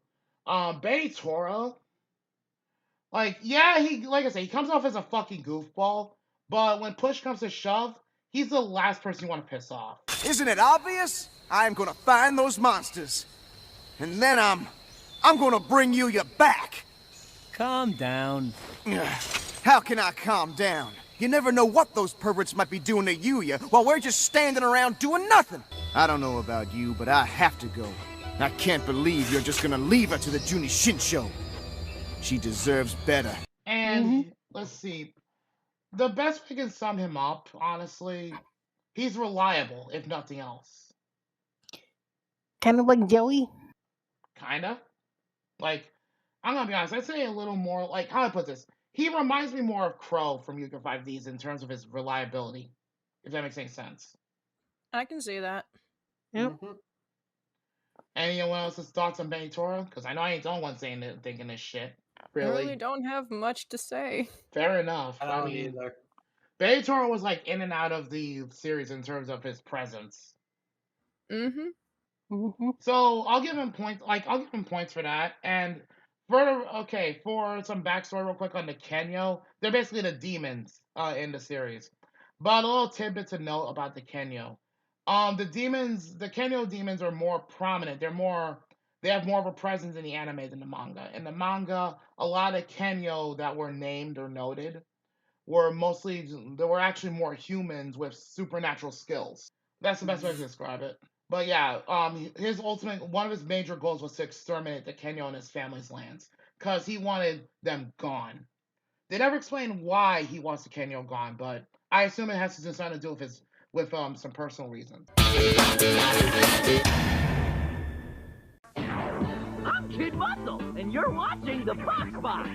Benny Tora, like, yeah, like I said, he comes off as a fucking goofball, but when push comes to shove, he's the last person you want to piss off. Isn't it obvious? I'm gonna find those monsters. And then I'm gonna bring you back. Calm down. How can I calm down? You never know what those perverts might be doing to you while we're just standing around doing nothing. I don't know about you, but I have to go. I can't believe you're just gonna leave her to the Juni Shinsho. She deserves better. And let's see, the best way I can sum him up, honestly, he's reliable, if nothing else. Kind of like Joey. Kinda. Like, I'm gonna be honest, I'd say a little more, like, how do I put this? He reminds me more of Crow from Yuka 5Ds in terms of his reliability, if that makes any sense. I can see that. Yep. Anyone else's thoughts on Benny Tora? Because I know I ain't the only one thinking this shit. I Really? really don't have much to say. Fair enough. I don't either. Benny Tora was like in and out of the series in terms of his presence. So I'll give him points. Like, I'll give him points for that. And for some backstory real quick on the Kenyo, they're basically the demons in the series. But a little tidbit to note about the Kenyo. The Kenyo demons are more prominent. They have more of a presence in the anime than the manga. In the manga, a lot of Kenyo that were named or noted were actually more humans with supernatural skills. That's the best way to describe it. But yeah, one of his major goals was to exterminate the Kenyo and his family's lands, because he wanted them gone. They never explain why he wants the Kenyo gone, but I assume it has something to do with some personal reasons. I'm Kid Muscle, and you're watching the Box Box.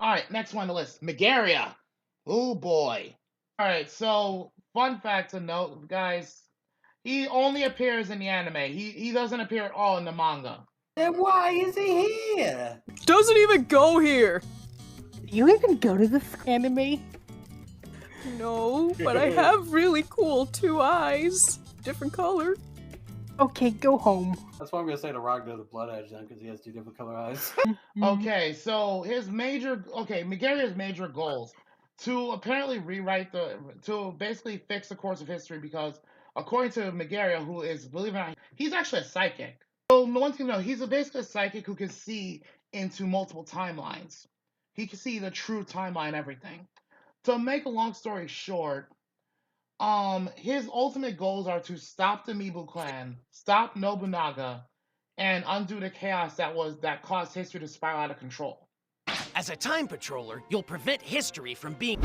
Alright, next one on the list. Megaria. Oh boy. Alright, so fun fact to note, guys. He only appears in the anime. He doesn't appear at all in the manga. Then why is he here? Doesn't even go here. You even go to this anime? No, but I have really cool 2 eyes. Different color. Okay, go home. That's why I'm gonna say to Ragnar the Blood Edge then, because he has 2 different color eyes. Okay, so Megaria's major goals to apparently to basically fix the course of history, because according to Megaria, who is, believe it or not, he's actually a psychic. So one thing to know, he's basically a psychic who can see into multiple timelines. He can see the true timeline, everything. To make a long story short, his ultimate goals are to stop the Mibu clan, stop Nobunaga, and undo the chaos that caused history to spiral out of control. As a time patroller, you'll prevent history from being...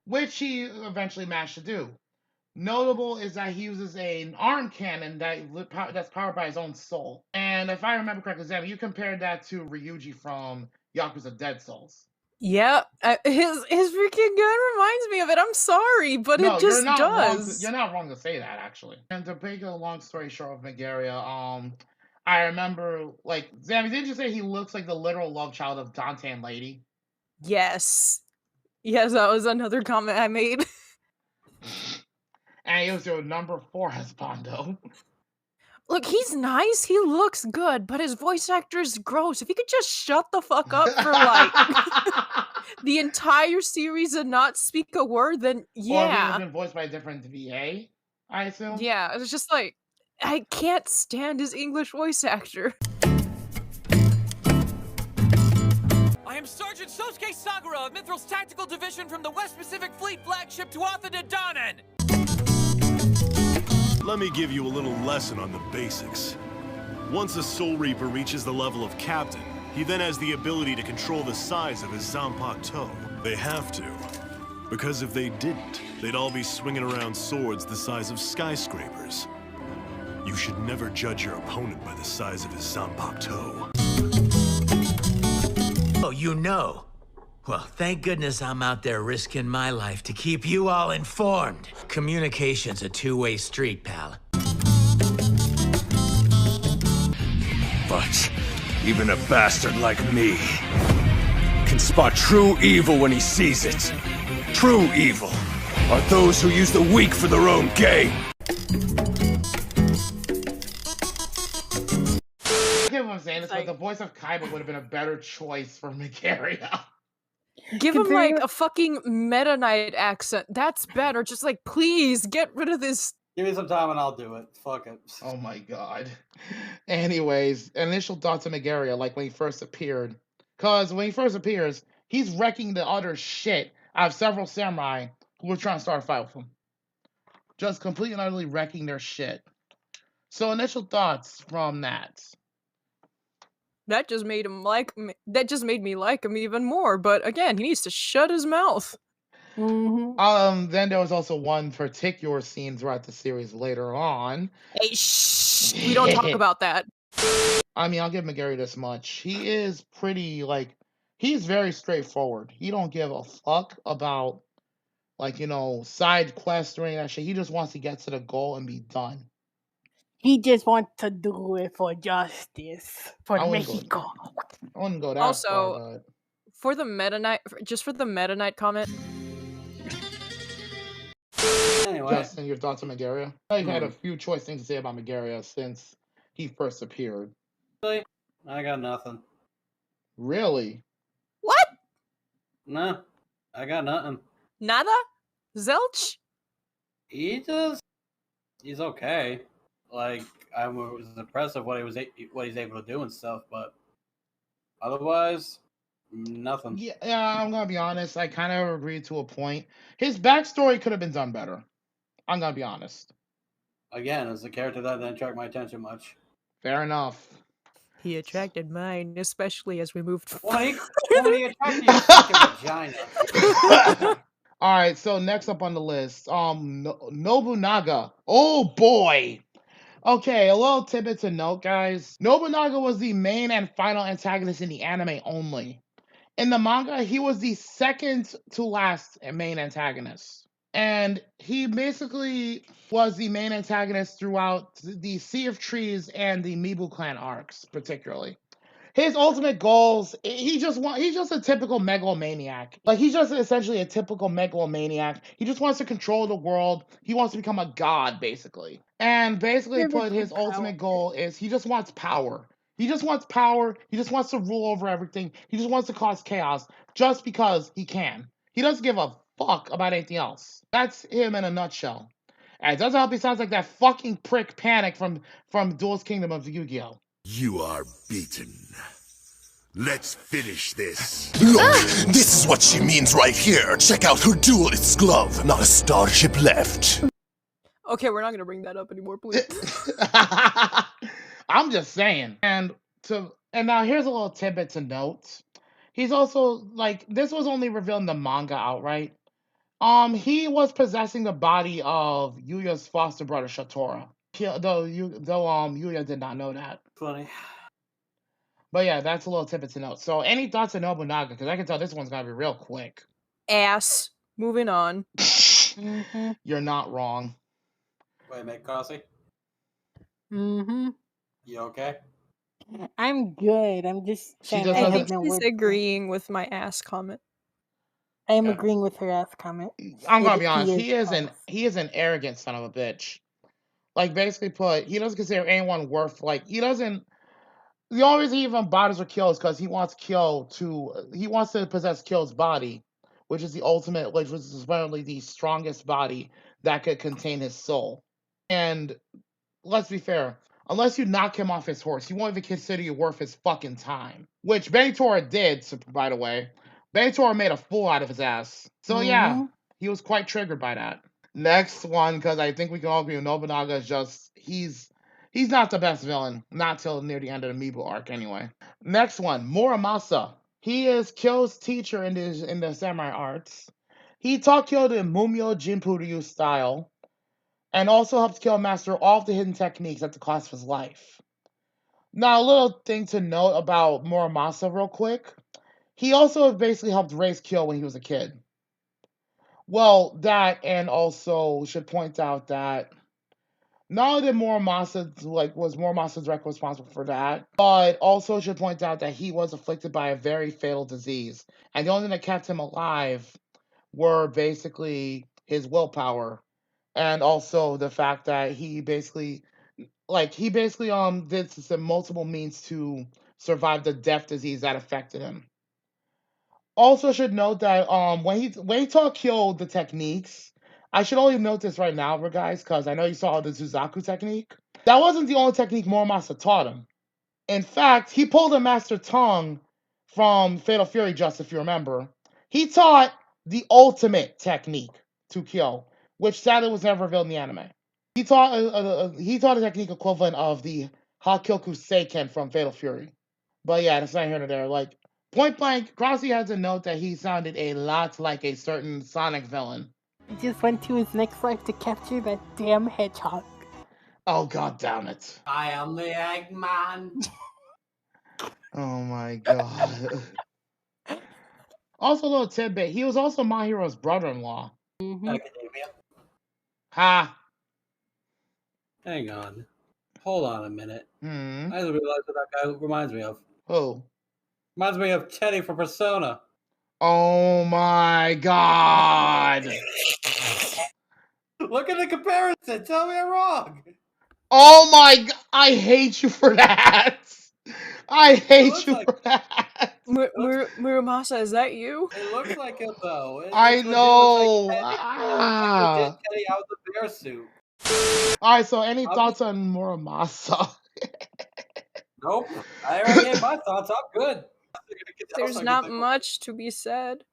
Which he eventually managed to do. Notable is that he uses an arm cannon that's powered by his own soul. And if I remember correctly, Zam, you compared that to Ryuji from Yakuza Dead Souls. Yeah, his freaking gun reminds me of it. I'm sorry, but it just does. You're not wrong to say that, actually. And to make a long story short of Megaria, I remember, like, Zammy, didn't you say he looks like the literal love child of Dante and Lady? Yes. Yes, that was another comment I made. And he was your number 4 husbando. Look, he's nice, he looks good, but his voice actor is gross. If he could just shut the fuck up for, like, the entire series and not speak a word, then yeah. Or he was been voiced by a different VA, I assume? Yeah, it's just like, I can't stand his English voice actor. I am Sergeant Sosuke Sagura of Mithril's Tactical Division from the West Pacific Fleet flagship Tuatha De Danann. Let me give you a little lesson on the basics. Once a Soul Reaper reaches the level of Captain, he then has the ability to control the size of his Zanpakuto. They have to. Because if they didn't, they'd all be swinging around swords the size of skyscrapers. You should never judge your opponent by the size of his Zanpakuto. Oh, you know. Well, thank goodness I'm out there risking my life to keep you all informed. Communication's a two-way street, pal. But even a bastard like me can spot true evil when he sees it. True evil are those who use the weak for their own gain. I get what I'm saying. It's like the voice of Kaiba would have been a better choice for Megaria. Give him like a fucking Meta Knight accent. That's better. Just like, please get rid of this. Give me some time and I'll do it. Fuck it. Oh my god. Anyways, initial thoughts of Megaria, like when he first appeared. Because when he first appears, he's wrecking the utter shit out of several samurai who were trying to start a fight with him. Just completely and utterly wrecking their shit. So initial thoughts from that. That just made him like me. That just made me like him even more. But again, he needs to shut his mouth. Then there was also one particular scene throughout the series later on. Hey, shh! We don't talk about that. I mean, I'll give Megaria this much. He is pretty, like, he's very straightforward. He don't give a fuck about, like, you know, side quests or any of that shit. He just wants to get to the goal and be done. He just wants to do it for justice, for Mexico. I wouldn't go that Also, far, but... for the Meta Knight, just for the Meta Knight comment. Anyway. Justin, your thoughts on Megaria? I've had a few choice things to say about Megaria since he first appeared. Really? I got nothing. Really? What? No, I got nothing. Nada? Zelch? He's okay. Like, I was impressed with what he's able to do and stuff, but otherwise, nothing. Yeah, I'm gonna be honest. I kind of agree to a point. His backstory could have been done better. I'm gonna be honest. Again, it's a character that didn't attract my attention much. Fair enough. He attracted mine, especially as we moved. Well, he attracted your fucking vagina. All right, so next up on the list, Nobunaga. Oh boy. Okay, a little tidbit to note, guys. Nobunaga was the main and final antagonist in the anime only. In the manga, he was the second to last main antagonist. And he basically was the main antagonist throughout the Sea of Trees and the Mibu Clan arcs, particularly. His ultimate goals, he's just a typical megalomaniac. Like, he's just essentially a typical megalomaniac. He just wants to control the world. He wants to become a god, basically. And basically his ultimate goal is he just wants power. He just wants power. He just wants to rule over everything. He just wants to cause chaos just because he can. He doesn't give a fuck about anything else. That's him in a nutshell. And it doesn't help he sounds like that fucking prick Panic from Duelist Kingdom of Yu-Gi-Oh! You are beaten. Let's finish this. Look, this is what she means right here. Check out her duelist's glove. Not a starship left. Okay, we're not gonna bring that up anymore, please. I'm just saying. And now here's a little tidbit to note. He's also, like, this was only revealed in the manga outright. He was possessing the body of Yuya's foster brother Shatora. Though Yuya did not know that. Funny. But yeah, that's a little tidbit to note. So any thoughts on Nobunaga? Because I can tell this one's gonna be real quick. Ass. Moving on. You're not wrong. Wait, make Crossy? Mm-hmm. You okay? I'm good. I'm just saying I think he's agreeing with my ass comment. I am agreeing with her ass comment. I'm gonna be honest. He is an arrogant son of a bitch. Like, basically put, he doesn't consider anyone worth, like, the only reason he even bothers with Kyo is because he wants to possess Kyo's body, which is the ultimate, which was apparently the strongest body that could contain his soul. And let's be fair, unless you knock him off his horse, he won't even consider you worth his fucking time. Which Benitora did, by the way. Benitora made a fool out of his ass. So yeah, he was quite triggered by that. Next one, because I think we can all agree Nobunaga is just, he's not the best villain. Not till near the end of the Mibu arc, anyway. Next one, Muramasa. He is Kyo's teacher in the samurai arts. He taught Kyo the Mumyo Jinpu Ryu style, and also helped Kyo master all of the hidden techniques at the cost of his life. Now, a little thing to note about Muramasa real quick. He also basically helped raise Kyo when he was a kid. Well, that, and also should point out that not only did Muramasa, was Muramasa directly responsible for that, but also should point out that he was afflicted by a very fatal disease. And the only thing that kept him alive were basically his willpower. And also the fact that he basically did some multiple means to survive the death disease that affected him. Also should note that when he taught Kyo the techniques, I should only note this right now, guys, because I know you saw the Suzaku technique. That wasn't the only technique Muramasa taught him. In fact, he pulled a Master Tongue from Fatal Fury, just if you remember. He taught the ultimate technique to Kyo, which sadly was never revealed in the anime. He taught a technique equivalent of the Hakyoku Seiken from Fatal Fury. But yeah, that's not here nor there. Like, point blank, Crossy has a note that he sounded a lot like a certain Sonic villain. He just went to his next life to capture that damn hedgehog. Oh, god damn it. I am the Eggman. Oh my god. Also, a little tidbit, he was also Mahiro's brother-in-law. Academia. Ha! Hang on. Hold on a minute. Hmm. I just realized what that guy reminds me of. Who? Reminds me of Teddy from Persona. Oh my god! Look at the comparison. Tell me I'm wrong. Oh my god! I hate you for that! I hate you for that! Muramasa, is that you? It looks like him though. I know! It's like legit Teddy out of the bear suit. Alright, so any thoughts on Muramasa? Nope. I already gave my thoughts. I'm good. There's not much to be said.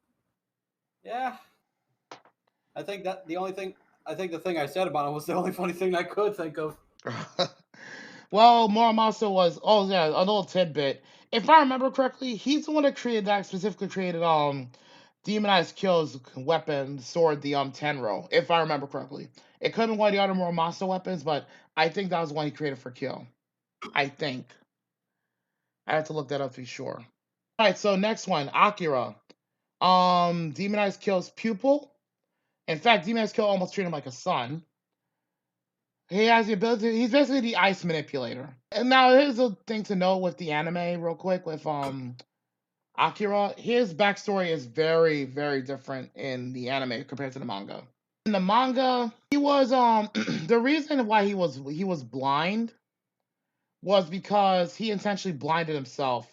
Yeah. I think the thing I said about him was the only funny thing I could think of. Well, Muramasa was, oh yeah, a little tidbit. If I remember correctly, he's the one that specifically created Demonized Kyo's weapon, sword, the Tenro, if I remember correctly. It could have been one of the other Muramasa weapons, but I think that was the one he created for Kyo. I think. I have to look that up to be sure. Alright, so next one, Akira. Demonized Kyo's pupil. In fact, Demonized Kyo almost treated him like a son. He has the ability, he's basically the ice manipulator. And now here's a thing to know with the anime real quick with Akira. His backstory is very, very different in the anime compared to the manga. In the manga, he was the reason why he was blind was because he intentionally blinded himself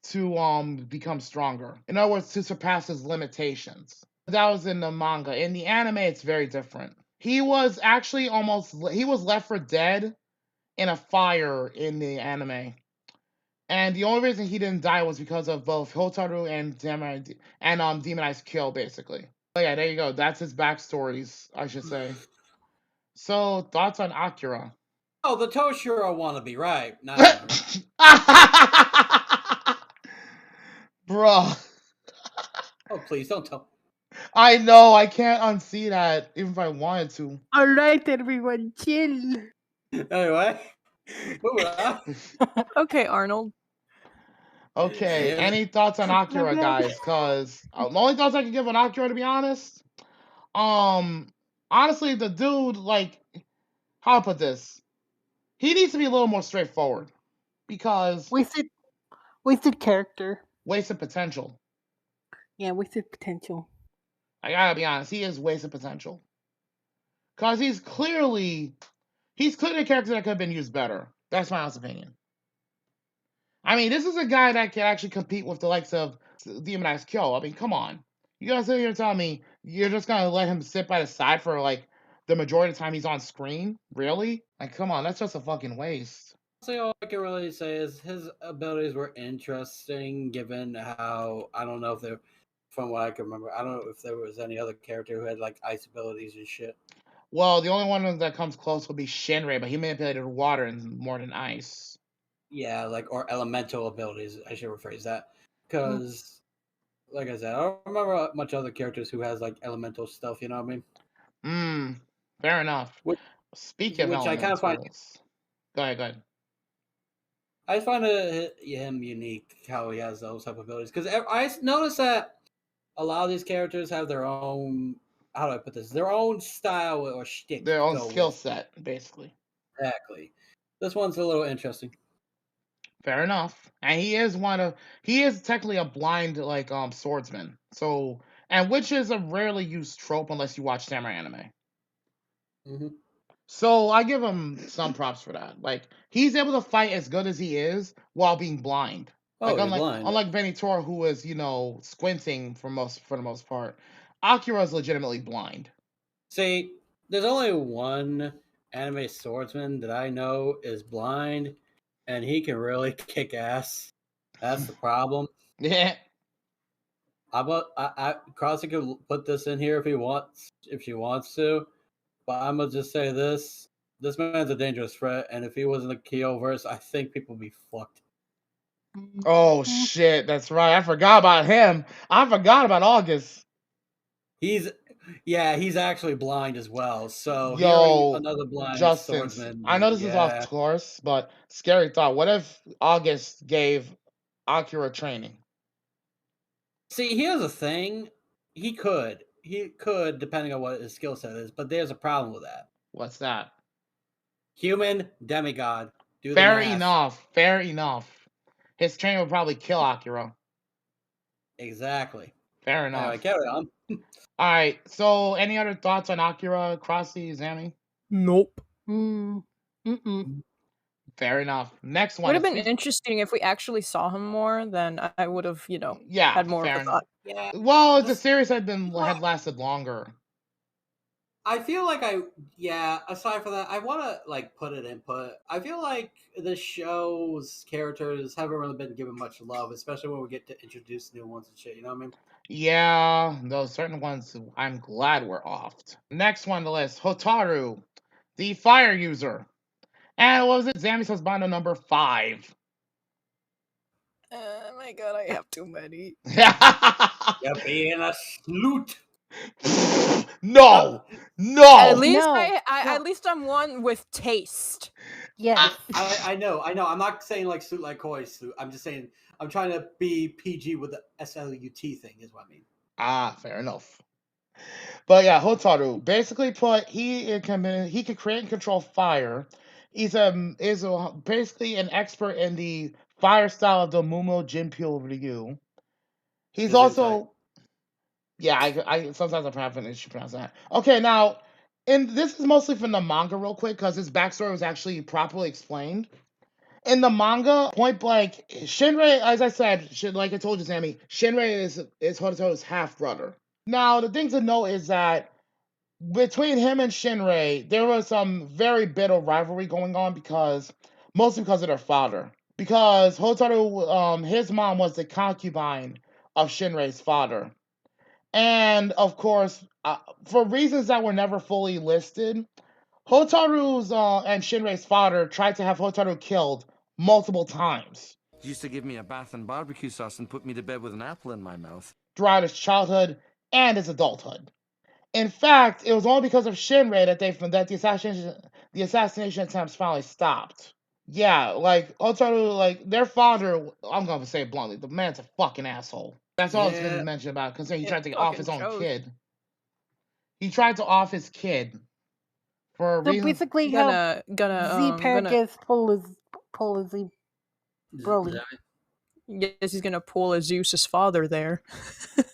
to become stronger. In other words, to surpass his limitations. That was in the manga. In the anime, it's very different. He was actually he was left for dead in a fire in the anime. And the only reason he didn't die was because of both Hotaru and Demonized Kyo, basically. But yeah, there you go. That's his backstories, I should say. So, thoughts on Akira? Oh, the Toshiro wannabe, right. Now Bruh. Oh, please, don't tell. I know, I can't unsee that, even if I wanted to. Alright, everyone, chill. Anyway. Okay, Arnold. Okay, any thoughts on Akira, guys? Because the only thoughts I can give on Akira, to be honest, honestly, the dude, like, how to put this? He needs to be a little more straightforward. Because... Wasted character. Wasted potential. Yeah, wasted potential. I gotta be honest, he is wasted potential. Because he's clearly a character that could have been used better. That's my honest opinion. I mean, this is a guy that can actually compete with the likes of Demonized Kyo. I mean, come on. You guys sit here and tell me you're just gonna let him sit by the side for, like, the majority of the time he's on screen? Really? Like, come on, that's just a fucking waste. So all I can really say is his abilities were interesting, given how, I don't know if they're, from what I can remember, I don't know if there was any other character who had, like, ice abilities and shit. Well, the only one that comes close would be Shinrei, but he manipulated water and more than ice. Yeah, like, or elemental abilities, I should rephrase that. Because, like I said, I don't remember much other characters who has, like, elemental stuff, you know what I mean? Fair enough. Speaking of which I kind of find... Go ahead. I find him unique how he has those type of abilities because I noticed that a lot of these characters have their own. How do I put this? Their own style or shtick Their to own go skill with. set, basically. Exactly. This one's a little interesting. Fair enough. And he is technically a blind swordsman. So, and which is a rarely used trope unless you watch samurai anime. Hmm. So I give him some props for that. Like he's able to fight as good as he is while being blind. Like Oh, he's blind. unlike Venator, who is squinting for the most part, Akira is legitimately blind. See, there's only one anime swordsman that I know is blind, and he can really kick ass. That's the problem. Yeah. Crossy could put this in here if she wants to, but I'm gonna just say this: this man's a dangerous threat, and if he was in the Kyoverse, I think people would be fucked. Oh shit, that's right. I forgot about him. I forgot about August. He's actually blind as well. So hearing Yo, another blind Justin, swordsman, I know this is off yeah. course, but scary thought. What if August gave Akira training? See, here's the thing: he could, depending on what his skill set is. But there's a problem with that. What's that? Human demigod. Do the Fair math. enough. Fair enough. His trainer would probably kill Akira. Exactly. Fair enough. Anyway, carry on. All right. So, any other thoughts on Akira, Crossy, Zami? Nope. Fair enough. Next one. Would have been interesting if we actually saw him more. Then I would have, had more of a thought. Yeah. Well, the series had lasted longer. I feel like aside from that, I want to put an input. I feel like the show's characters haven't really been given much love, especially when we get to introduce new ones and shit. You know what I mean? Yeah, those certain ones I'm glad were offed. Next one on the list, Hotaru, the fire user. And what was it? Zami's husband number 5. Oh my god, I have too many. You're being a snoot. No. At least at least I'm one with taste. Yes. I know. I'm not saying like suit like koi suit. I'm just saying I'm trying to be PG with the SLUT thing. Is what I mean. Ah, fair enough. But yeah, Hotaru basically he can create and control fire. He's basically an expert in the fire style of the Mumo Jinpyo Ryu. He's also yeah, I sometimes I'm having an issue pronouncing that. Okay, now, and this is mostly from the manga, real quick, because his backstory was actually properly explained. In the manga, point blank, Shinrei, as I said, like I told you, Sammy, Shinrei is Hotaru's half brother. Now, the thing to note is that between him and Shinrei, there was some very bitter rivalry going on mostly because of their father. Because Hotaru, his mom was the concubine of Shinrei's father. And of course, for reasons that were never fully listed, Hotaru's and Shinrei's father tried to have Hotaru killed multiple times. He used to give me a bath in barbecue sauce and put me to bed with an apple in my mouth. Throughout his childhood and his adulthood. In fact, it was only because of Shinrei that the assassination attempts finally stopped. Yeah, like Hotaru, their father, I'm gonna say it bluntly, the man's a fucking asshole. That's all that's been mentioned about, considering he tried to off his own kid. He tried to off his kid for a reason. Basically, Z-Pack pull his Z Broly. Yes, he's gonna pull a Zeus's father there.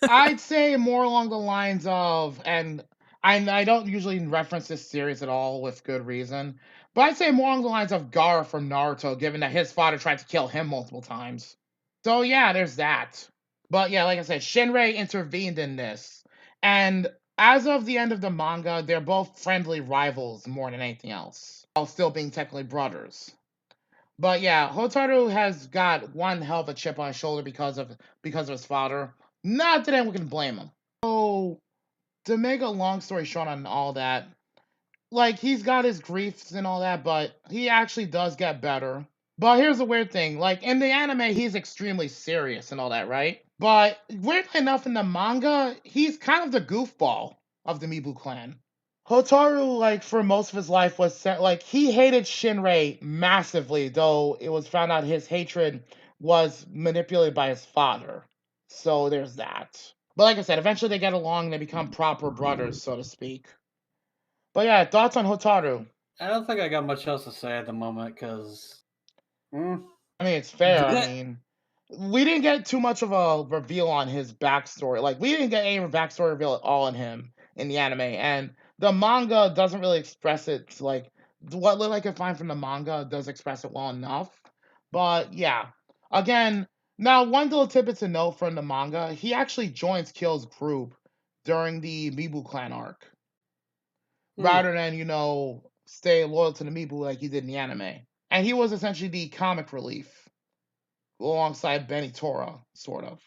I'd say more along the lines of, and I don't usually reference this series at all with good reason, but I'd say more along the lines of Gaara from Naruto, given that his father tried to kill him multiple times. So yeah, there's that. But yeah, like I said, Shinrei intervened in this. And as of the end of the manga, they're both friendly rivals more than anything else, while still being technically brothers. But yeah, Hotaru has got one hell of a chip on his shoulder because of his father. Not that anyone can blame him. So, to make a long story short on all that, he's got his griefs and all that, but he actually does get better. But here's the weird thing, in the anime, he's extremely serious and all that, right? But weirdly enough, in the manga, he's kind of the goofball of the Mibu clan. Hotaru, like, for most of his life was like, he hated Shinrei massively, though it was found out his hatred was manipulated by his father. So there's that. But like I said, eventually they get along and they become proper brothers, so to speak. But yeah, thoughts on Hotaru? I don't think I got much else to say at the moment because. I mean, it's fair. I mean, we didn't get too much of a reveal on his backstory. Like, we didn't get any backstory reveal at all on him in the anime, and the manga doesn't really express it. Like, what little I can find from the manga does express it well enough. But yeah, again, now one little tidbit to note from the manga: he actually joins Kyo's group during the Mibu clan arc, rather than stay loyal to the Mibu like he did in the anime. And he was essentially the comic relief alongside Benny Tora, sort of.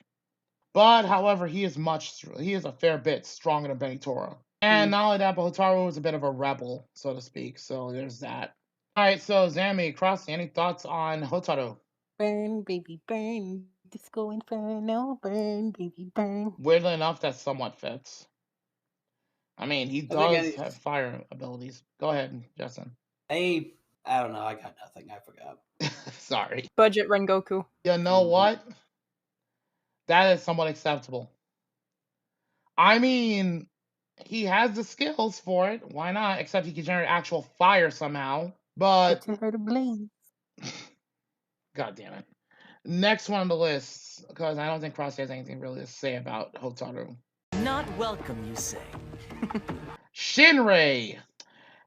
But however, he is a fair bit stronger than Benny Tora. And not only that, but Hotaru is a bit of a rebel, so to speak. So there's that. All right, so Zami, Crossy, any thoughts on Hotaru? Burn, baby, burn. Disco Inferno, burn, baby, burn. Weirdly enough, that somewhat fits. I mean, he does have fire abilities. Go ahead, Justin. I don't know. I got nothing. I forgot. Sorry. Budget Rengoku. You know what? That is somewhat acceptable. I mean, he has the skills for it. Why not? Except he can generate actual fire somehow. But Get her to blaze. God damn it. Next one on the list, because I don't think Crossy has anything really to say about Hotaru. Not welcome, you say? Shinrei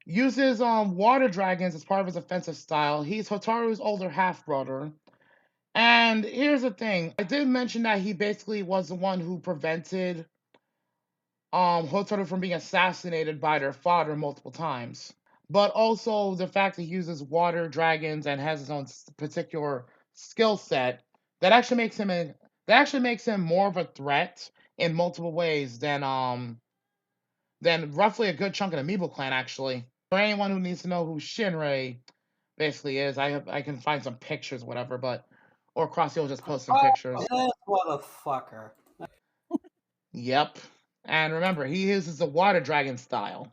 uses water dragons as part of his offensive style. He's Hotaru's older half brother. And here's the thing. I did mention that he basically was the one who prevented Hotaru from being assassinated by their father multiple times. But also the fact that he uses water dragons and has his own particular skill set that actually makes him more of a threat in multiple ways than roughly a good chunk of the Amiibo clan, actually. For anyone who needs to know who Shinrei basically is, I can find some pictures, whatever, or Crossy will just post some pictures. This motherfucker. Yep. And remember, he uses the water dragon style.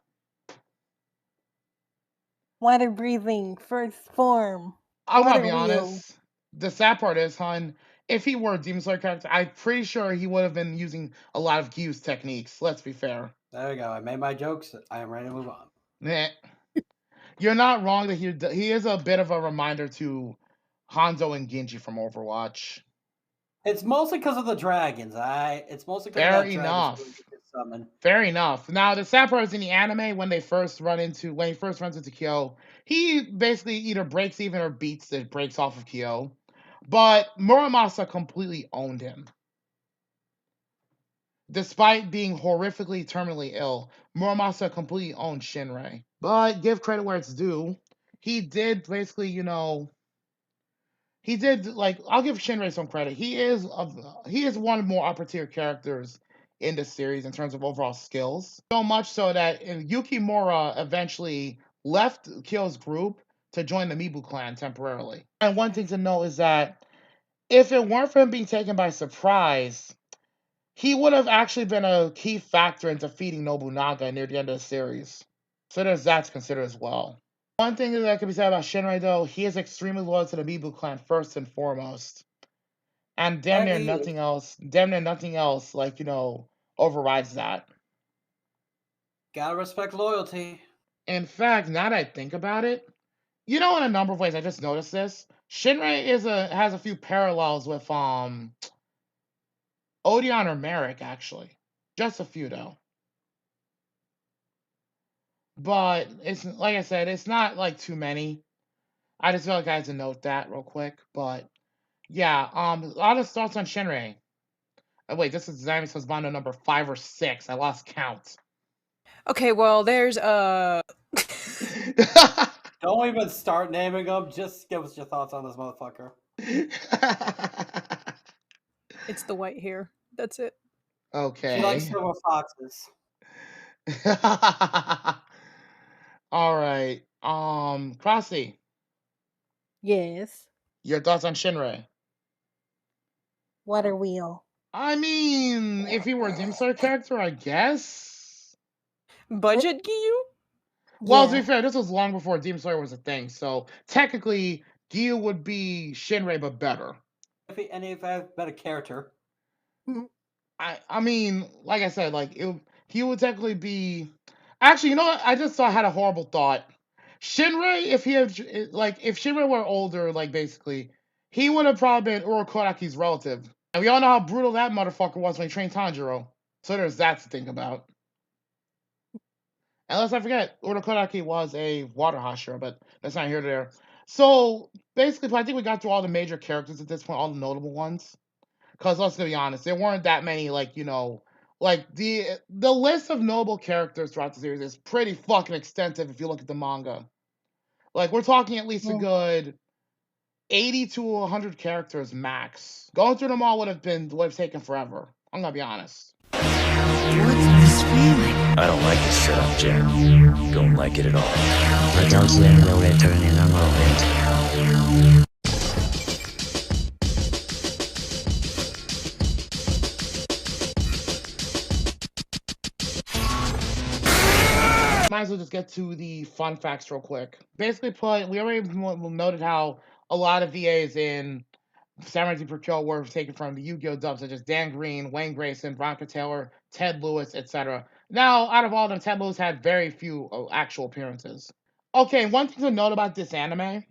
Water breathing, first form. I'm gonna be honest. The sad part is, hon, if he were a Demon Slayer character, I'm pretty sure he would have been using a lot of Gyu's techniques. Let's be fair. There we go. I made my jokes. I am ready to move on. Nah. You're not wrong that he is a bit of a reminder to Hanzo and Genji from Overwatch. It's mostly because of the dragons. It's mostly because Fair of the enough. summon. Fair enough. Now the sad part is in the anime when he first runs into Kyo, he basically either breaks even or beats the breaks off of Kyo. But Muramasa completely owned him. Despite being horrifically terminally ill, Muramasa completely owned Shinrei. But give credit where it's due. He did basically, I'll give Shinrei some credit. He is one of the more upper tier characters in the series in terms of overall skills. So much so that Yukimura eventually left Kyo's group to join the Mibu clan temporarily. And one thing to note is that if it weren't for him being taken by surprise, he would have actually been a key factor in defeating Nobunaga near the end of the series. So there's that to consider as well. One thing that can be said about Shinrei, though, he is extremely loyal to the Mibu clan first and foremost. And damn near nothing else, overrides that. Gotta respect loyalty. In fact, now that I think about it, in a number of ways, I just noticed this. Shinrei has a few parallels with Odeon or Merrick, actually. Just a few, though. But it's like I said, it's not like too many. I just feel like I had to note that real quick. But yeah, a lot of thoughts on Shinrei. Oh, wait, this is Zami's Husbando number 5 or 6. I lost count. Okay, well, there's Don't even start naming them. Just give us your thoughts on this motherfucker. It's the white hair. That's it. Okay. She likes silver foxes. All right. Crossy. Yes. Your thoughts on Shinrei? Water wheel. I mean, if he were a Demon Slayer character, I guess. Budget Gyu? Well, to be Yeah. fair, this was long before Demon Slayer was a thing, so technically, Gyu would be Shinrei, but better. If I have better character. I mean, like I said, like he would technically be. Actually, you know what? I just had a horrible thought. Shinrei, if he had if Shinrei were older, like basically, he would have probably been Urokodaki's relative, and we all know how brutal that motherfucker was when he trained Tanjiro. So there's that to think about. Unless I forget, Urokodaki was a water hashira, but that's not here or there. So basically, I think we got through all the major characters at this point, all the notable ones. Because let's be honest, there weren't that many, like, you know, like the list of notable characters throughout the series is pretty fucking extensive if you look at the manga. Like, we're talking at least a good 80 to 100 characters max. Going through them all would have taken forever. I'm gonna be honest. What's this feeling? I don't like this setup, Jack. Don't like it at all. Adultland will return in a moment. Might as well just get to the fun facts real quick. Basically put, we already noted how a lot of VAs in Samurai Deep Kill were taken from the Yu-Gi-Oh! Dubs, such as Dan Green, Wayne Grayson, Veronica Taylor, Ted Lewis, etc. Now, out of all of them, Ted Lewis had very few actual appearances. Okay, one thing to note about this anime, and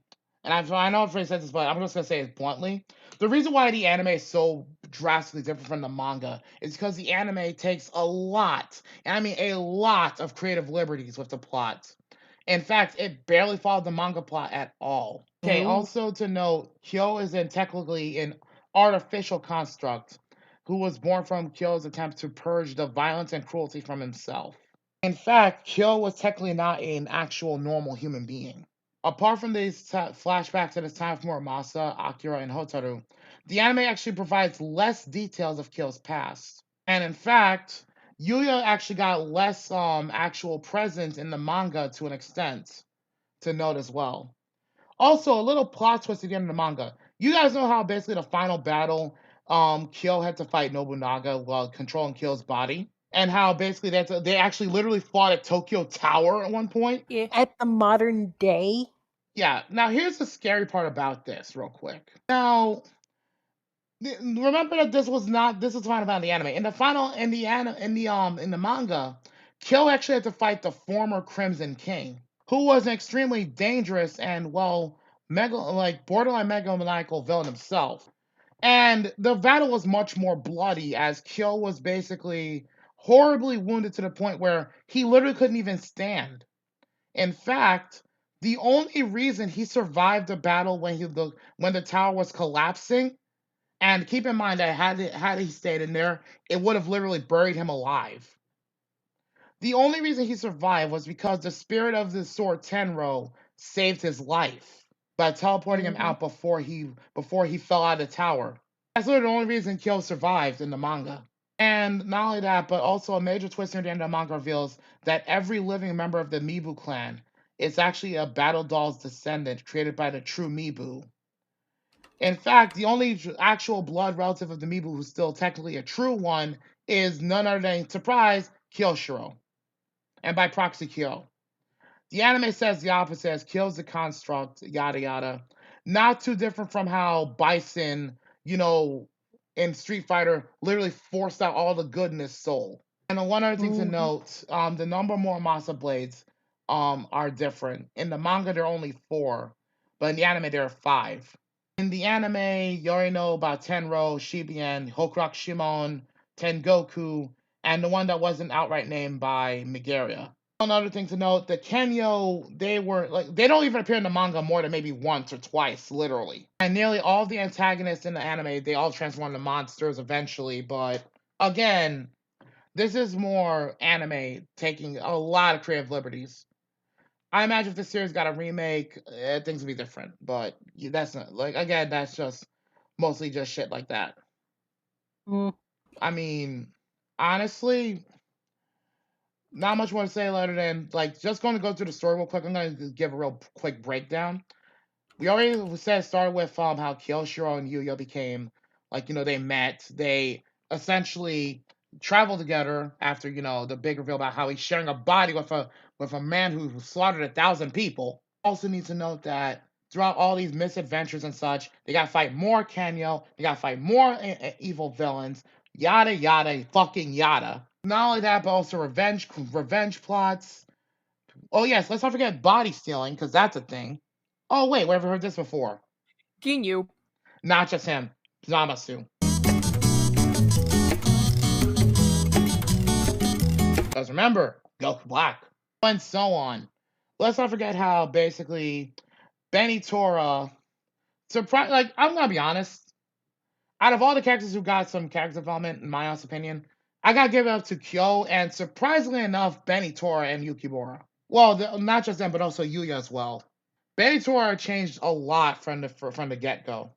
I know I've already said this, but I'm just going to say it bluntly. The reason why the anime is so drastically different from the manga is because the anime takes a lot, and I mean a lot, of creative liberties with the plot. In fact, it barely followed the manga plot at all. Okay, also to note, Kyo is technically an artificial construct who was born from Kyo's attempt to purge the violence and cruelty from himself. In fact, Kyo was technically not an actual normal human being. Apart from these flashbacks at his time with Muramasa, Akira, and Hotaru, the anime actually provides less details of Kyo's past. And in fact, Yuya actually got less actual presence in the manga to an extent to note as well. Also, a little plot twist again in the manga. You guys know how basically the final battle, Kyo had to fight Nobunaga while controlling Kyo's body? And how basically they actually literally fought at Tokyo Tower at one point? Yeah. At the modern day. Yeah. Now here's the scary part about this, real quick. Now, remember that this was final about the anime. In the manga, Kyo actually had to fight the former Crimson King, who was an extremely dangerous and borderline megalomaniacal villain himself. And the battle was much more bloody, as Kyo was basically horribly wounded to the point where he literally couldn't even stand. In fact, the only reason he survived the battle when the tower was collapsing, and keep in mind that had he stayed in there, it would have literally buried him alive. The only reason he survived was because the spirit of the sword Tenro saved his life by teleporting him out before he fell out of the tower. That's literally the only reason Kyo survived in the manga. And not only that, but also a major twist near the end of the manga reveals that every living member of the Mibu clan is actually a Battle Doll's descendant created by the true Mibu. In fact, the only actual blood relative of the Mibu who's still technically a true one is none other than, surprise, Kyoshiro. And by proxy, Kyo. The anime says the opposite, as Kyo's the construct, yada yada. Not too different from how Bison, in Street Fighter, literally forced out all the good in his soul. And the one other thing to note, the number of Muramasa blades are different. In the manga, there are only 4, but in the anime, there are 5. In the anime, you already know about Tenro, Shibian, Hokuroku Shimon, Tengoku, and the one that wasn't outright named by Megaria. Another thing to note, the Kenyo, they don't even appear in the manga more than maybe once or twice, literally. And nearly all the antagonists in the anime, they all transform into monsters eventually, but again, this is more anime taking a lot of creative liberties. I imagine if the series got a remake, things would be different, but that's not, again, that's just mostly just shit like that. I mean, honestly, not much more to say other than, just going to go through the story real quick. I'm going to give a real quick breakdown. We already started with how Kyoshiro and Yuya became, they met. They essentially travel together after, you know, the big reveal about how he's sharing a body with a man who slaughtered 1,000 people. Also need to note that throughout all these misadventures and such, they gotta fight more Kenyo, they gotta fight more evil villains, yada yada fucking yada. Not only that, but also revenge plots. Oh yes, let's not forget body stealing, because that's a thing. Oh wait, we ever heard this before? Ginyu. Not just him, Zamasu. Because remember, Goku Black. And so on. Let's not forget how basically Benny Tora like, I'm gonna be honest. Out of all the characters who got some character development, in my honest opinion, I gotta give it up to Kyo and surprisingly enough, Benny Tora and Yukimura. Well, not just them, but also Yuya as well. Benny Tora changed a lot from the get-go.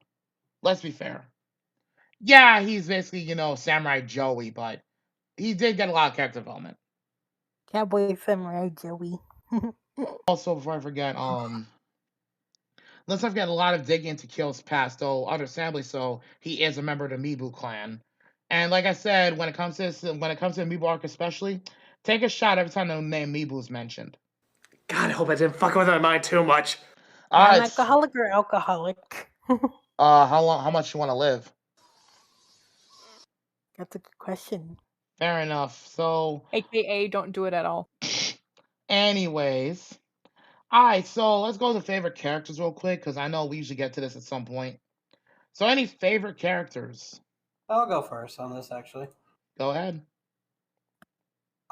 Let's be fair. Yeah, he's basically, you know, Samurai Joey, but he did get a lot of character development. Cowboy Samurai Joey. Also, before I forget, let's not forget a lot of digging into Kyo's past, though understandably so, he is a member of the Mibu clan. And like I said, when it comes to the Mibu arc especially, take a shot every time the name Mibu is mentioned. God, I hope I didn't fuck with my mind too much. Non-alcoholic or alcoholic? How much you want to live? That's a good question. Fair enough. So, AKA, don't do it at all. anyways, all right. So let's go to favorite characters real quick because I know we usually get to this at some point. So, any favorite characters? I'll go first on this, actually. Go ahead.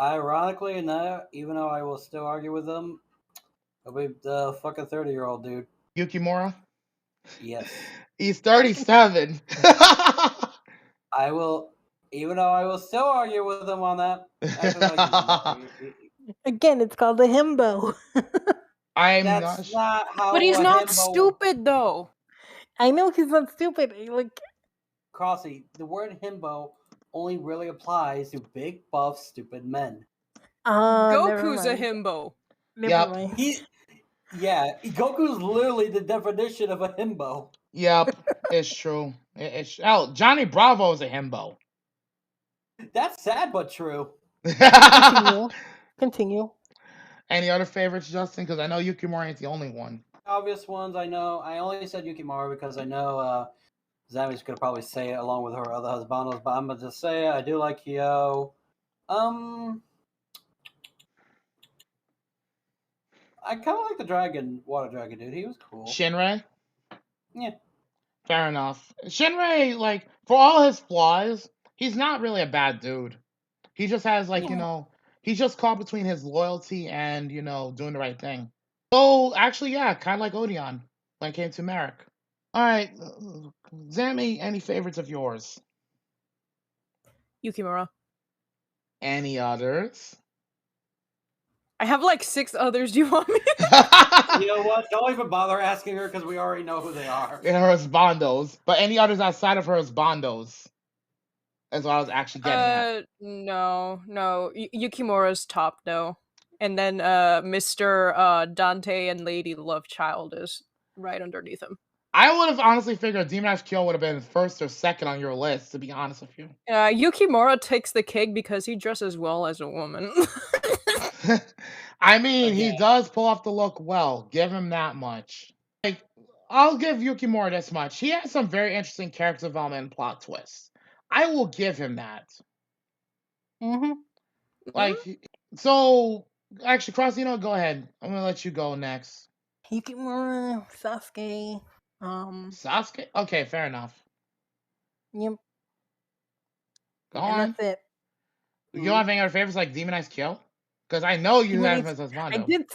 Ironically enough, even though I will still argue with them, it'll be the fucking 30-year-old dude. Yukimura? Yes. He's 37. I will, even though I will still argue with him on that. Again, it's called a himbo. That's not how. But he's not himbo... stupid though. I know he's not stupid. Like Crossy, the word himbo only really applies to big, buff, stupid men. Goku's a himbo. Yep. Goku's literally the definition of a himbo. Yep, it's true. Johnny Bravo is a himbo. That's sad but true. Continue. Any other favorites, Justin? Because I know Yukimura ain't the only one. Obvious ones I know. I only said Yukimura because I know Zami's gonna probably say it along with her other husbandos, but I'm gonna just say it. I do like Kyo. I kind of like the water dragon dude. He was cool. Shinrei? Yeah. Fair enough. Shinrei, like, for all his flaws, he's not really a bad dude. He just has, like, you know, he's just caught between his loyalty and, you know, doing the right thing. So, actually, yeah, kind of like Odeon when it came to Merrick. All right, Zami, any favorites of yours? Yukimura. Any others? I have like 6 others. Do you want me? You know what? Don't even bother asking her because we already know who they are. In her husbandos. But any others outside of her husbandos? That's what I was actually getting at. No. Yukimura's top though. And then Mr. Dante and Lady Lovechild is right underneath him. I would have honestly figured Demonized Kyo would have been first or second on your list, to be honest with you. Yukimura takes the cake because he dresses well as a woman. I mean, he does pull off the look well. Give him that much. Like, I'll give Yukimura this much. He has some very interesting character development and plot twists. I will give him that. Like, so, actually, Crossy, you know, go ahead. I'm going to let you go next. Yukimura, Sasuke. Sasuke? Okay, fair enough. Yep. Go on. That's it. You don't have any other favorites like Demonized Kyo? Because I know you have him as husbando. I did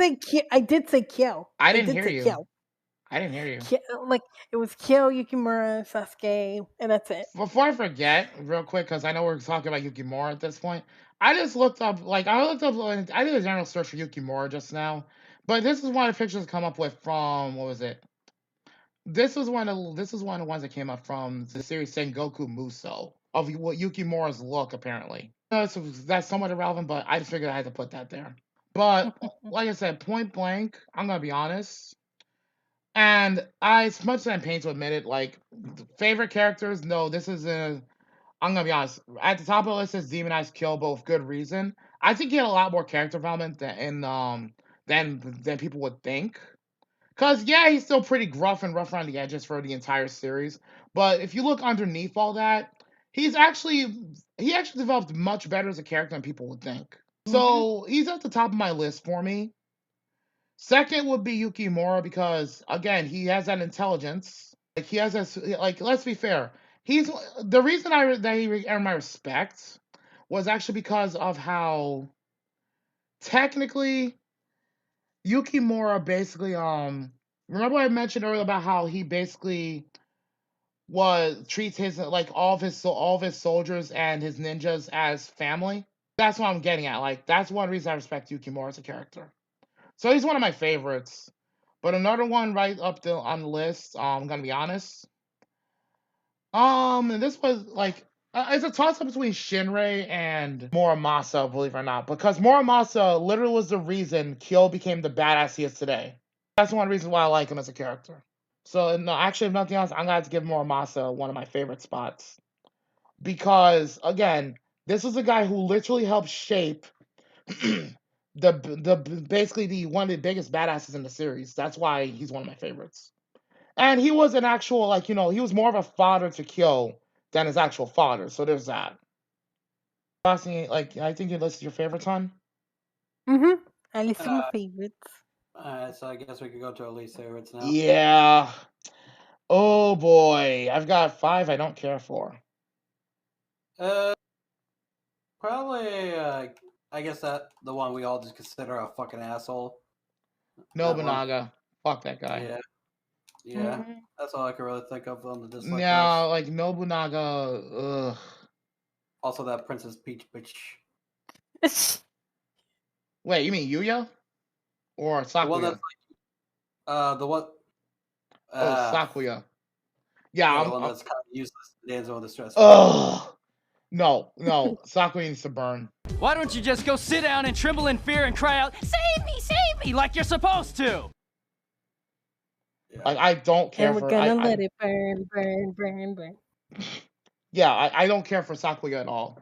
say Kyo. I didn't hear you. I didn't hear you. Like, it was Kyo, Yukimura, Sasuke, and that's it. Before I forget, real quick, because I know we're talking about Yukimura at this point, I just looked up, I did a general search for Yukimura just now, but this is one of the pictures I come up with from, what was it? This was one of the ones that came up from the series Sengoku Muso, of what Yukimura's look, apparently. That's somewhat irrelevant, but I just figured I had to put that there. But, like I said, point blank, I'm going to be honest. And as much as I'm pained to admit it, like, favorite characters, no, this is I'm gonna be honest. At the top of the list is Demonize Kyobo with good reason. I think he had a lot more character development than people would think. Cause yeah, he's still pretty gruff and rough around the edges for the entire series. But if you look underneath all that, he actually developed much better as a character than people would think. So he's at the top of my list for me. Second would be Yukimura because again, he has that intelligence. Like he has this. Like let's be fair. He's the reason that he earned my respect was actually because of how technically Yukimura basically remember what I mentioned earlier about how he basically treats his like all of his soldiers and his ninjas as family. That's what I'm getting at. Like that's one reason I respect Yukimura as a character. So he's one of my favorites. But another one right up on the list, I'm gonna be honest. And this was like it's a toss up between Shinrei and Muramasa, believe it or not, because Muramasa literally was the reason Kyo became the badass he is today. That's one reason why I like him as a character. So no, actually, if nothing else, I'm gonna have to give Muramasa one of my favorite spots because again, this is a guy who literally helped shape basically the one of the biggest badasses in the series. That's why he's one of my favorites. And he was an actual he was more of a father to Kyo than his actual father. So there's that. Crossy, I think you listed your favorites, hon. I listed my favorites. So I guess we could go to our least favorites now. Yeah. Oh boy, I've got 5 I don't care for. Probably. I guess that the one we all just consider a fucking asshole. Nobunaga. Fuck that guy. Yeah. That's all I can really think of on the dislike No, list. like Nobunaga. Ugh. Also, that Princess Peach bitch. Wait, you mean Yuya or Sakuya? The one that's like, the one. Sakuya. Yeah, the one that's kind of useless. Danzo with the stress. Ugh. No, Sakuya needs to burn. Why don't you just go sit down and tremble in fear and cry out, save me, like you're supposed to? Like, I don't care and for... we're gonna let it burn. Yeah, I don't care for Sakuya at all.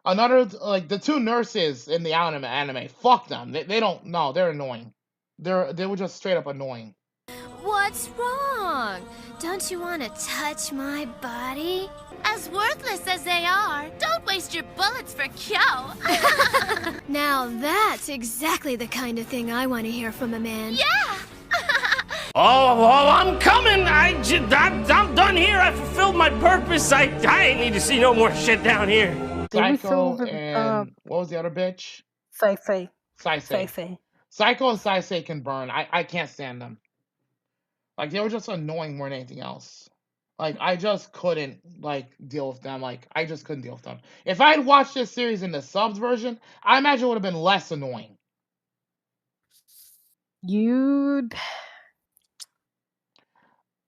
Another, the 2 nurses in the anime, fuck them. They don't, no, they're annoying. They were just straight up annoying. What's wrong? Don't you want to touch my body? As worthless as they are, don't waste your bullets for Kyo. Now that's exactly the kind of thing I want to hear from a man. Yeah! Oh, I'm coming. I'm done here. I fulfilled my purpose. I ain't need to see no more shit down here. Psycho and what was the other bitch? Saisei. Psycho and Saisei can burn. I can't stand them. Like, they were just annoying more than anything else. Like, I just couldn't, deal with them. Like, I just couldn't deal with them. If I had watched this series in the subs version, I imagine it would have been less annoying.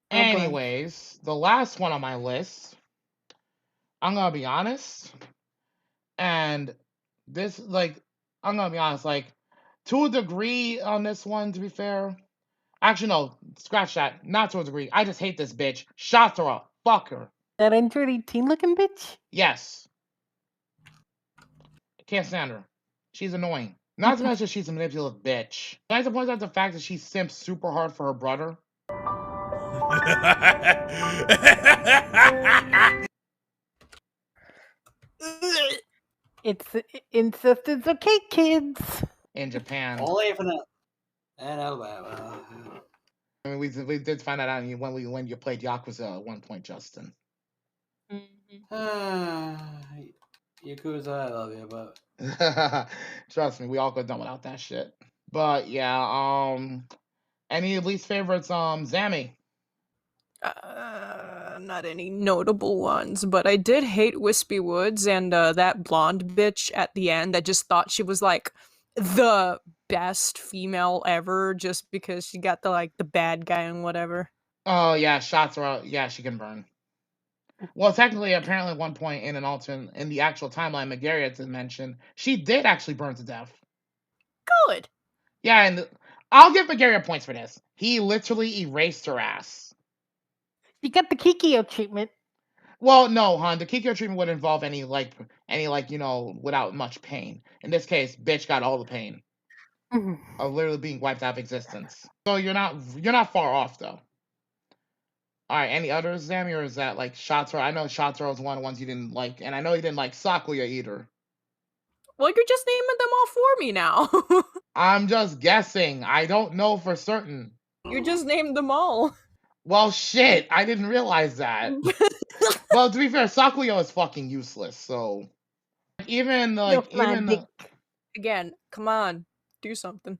Anyways, the last one on my list, I'm gonna be honest, and this, I'm gonna be honest, to a degree on this one, to be fair. Actually, no, scratch that. Not to a degree. I just hate this bitch. Shatura. Fuck her. That Android 18 looking bitch? Yes. I can't stand her. She's annoying. Not to mention she's a manipulative bitch. Can I just point out the fact that she simps super hard for her brother? Incest is okay, kids. In Japan. Only if in Alabama. I mean, we did find that out when you played Yakuza at one point, Justin. Yakuza, I love you, but trust me, we all could have done without that shit. But yeah, any least favorites, Zammy? Not any notable ones, but I did hate Wispy Woods and that blonde bitch at the end. I just thought she was like the best female ever, just because she got the bad guy and whatever. Oh yeah, shots are out. Yeah, she can burn. Well, technically, apparently, at one point in the actual timeline, Megaria to mention, she did actually burn to death. Good. Yeah, and I'll give Megaria points for this. He literally erased her ass. She got the Kikyo treatment. Well, no, hon. The Kikyo treatment would involve any without much pain. In this case, bitch got all the pain of literally being wiped out of existence. So you're not far off though. All right, any others, Zammy, or is that like Shataro? I know Shataro is one of the ones you didn't like, and I know you didn't like Sakuya either. Well, you're just naming them all for me now. I'm just guessing. I don't know for certain. You just named them all. Well, shit, I didn't realize that. Well, to be fair, Sakuya is fucking useless, so even Again, come on, do something.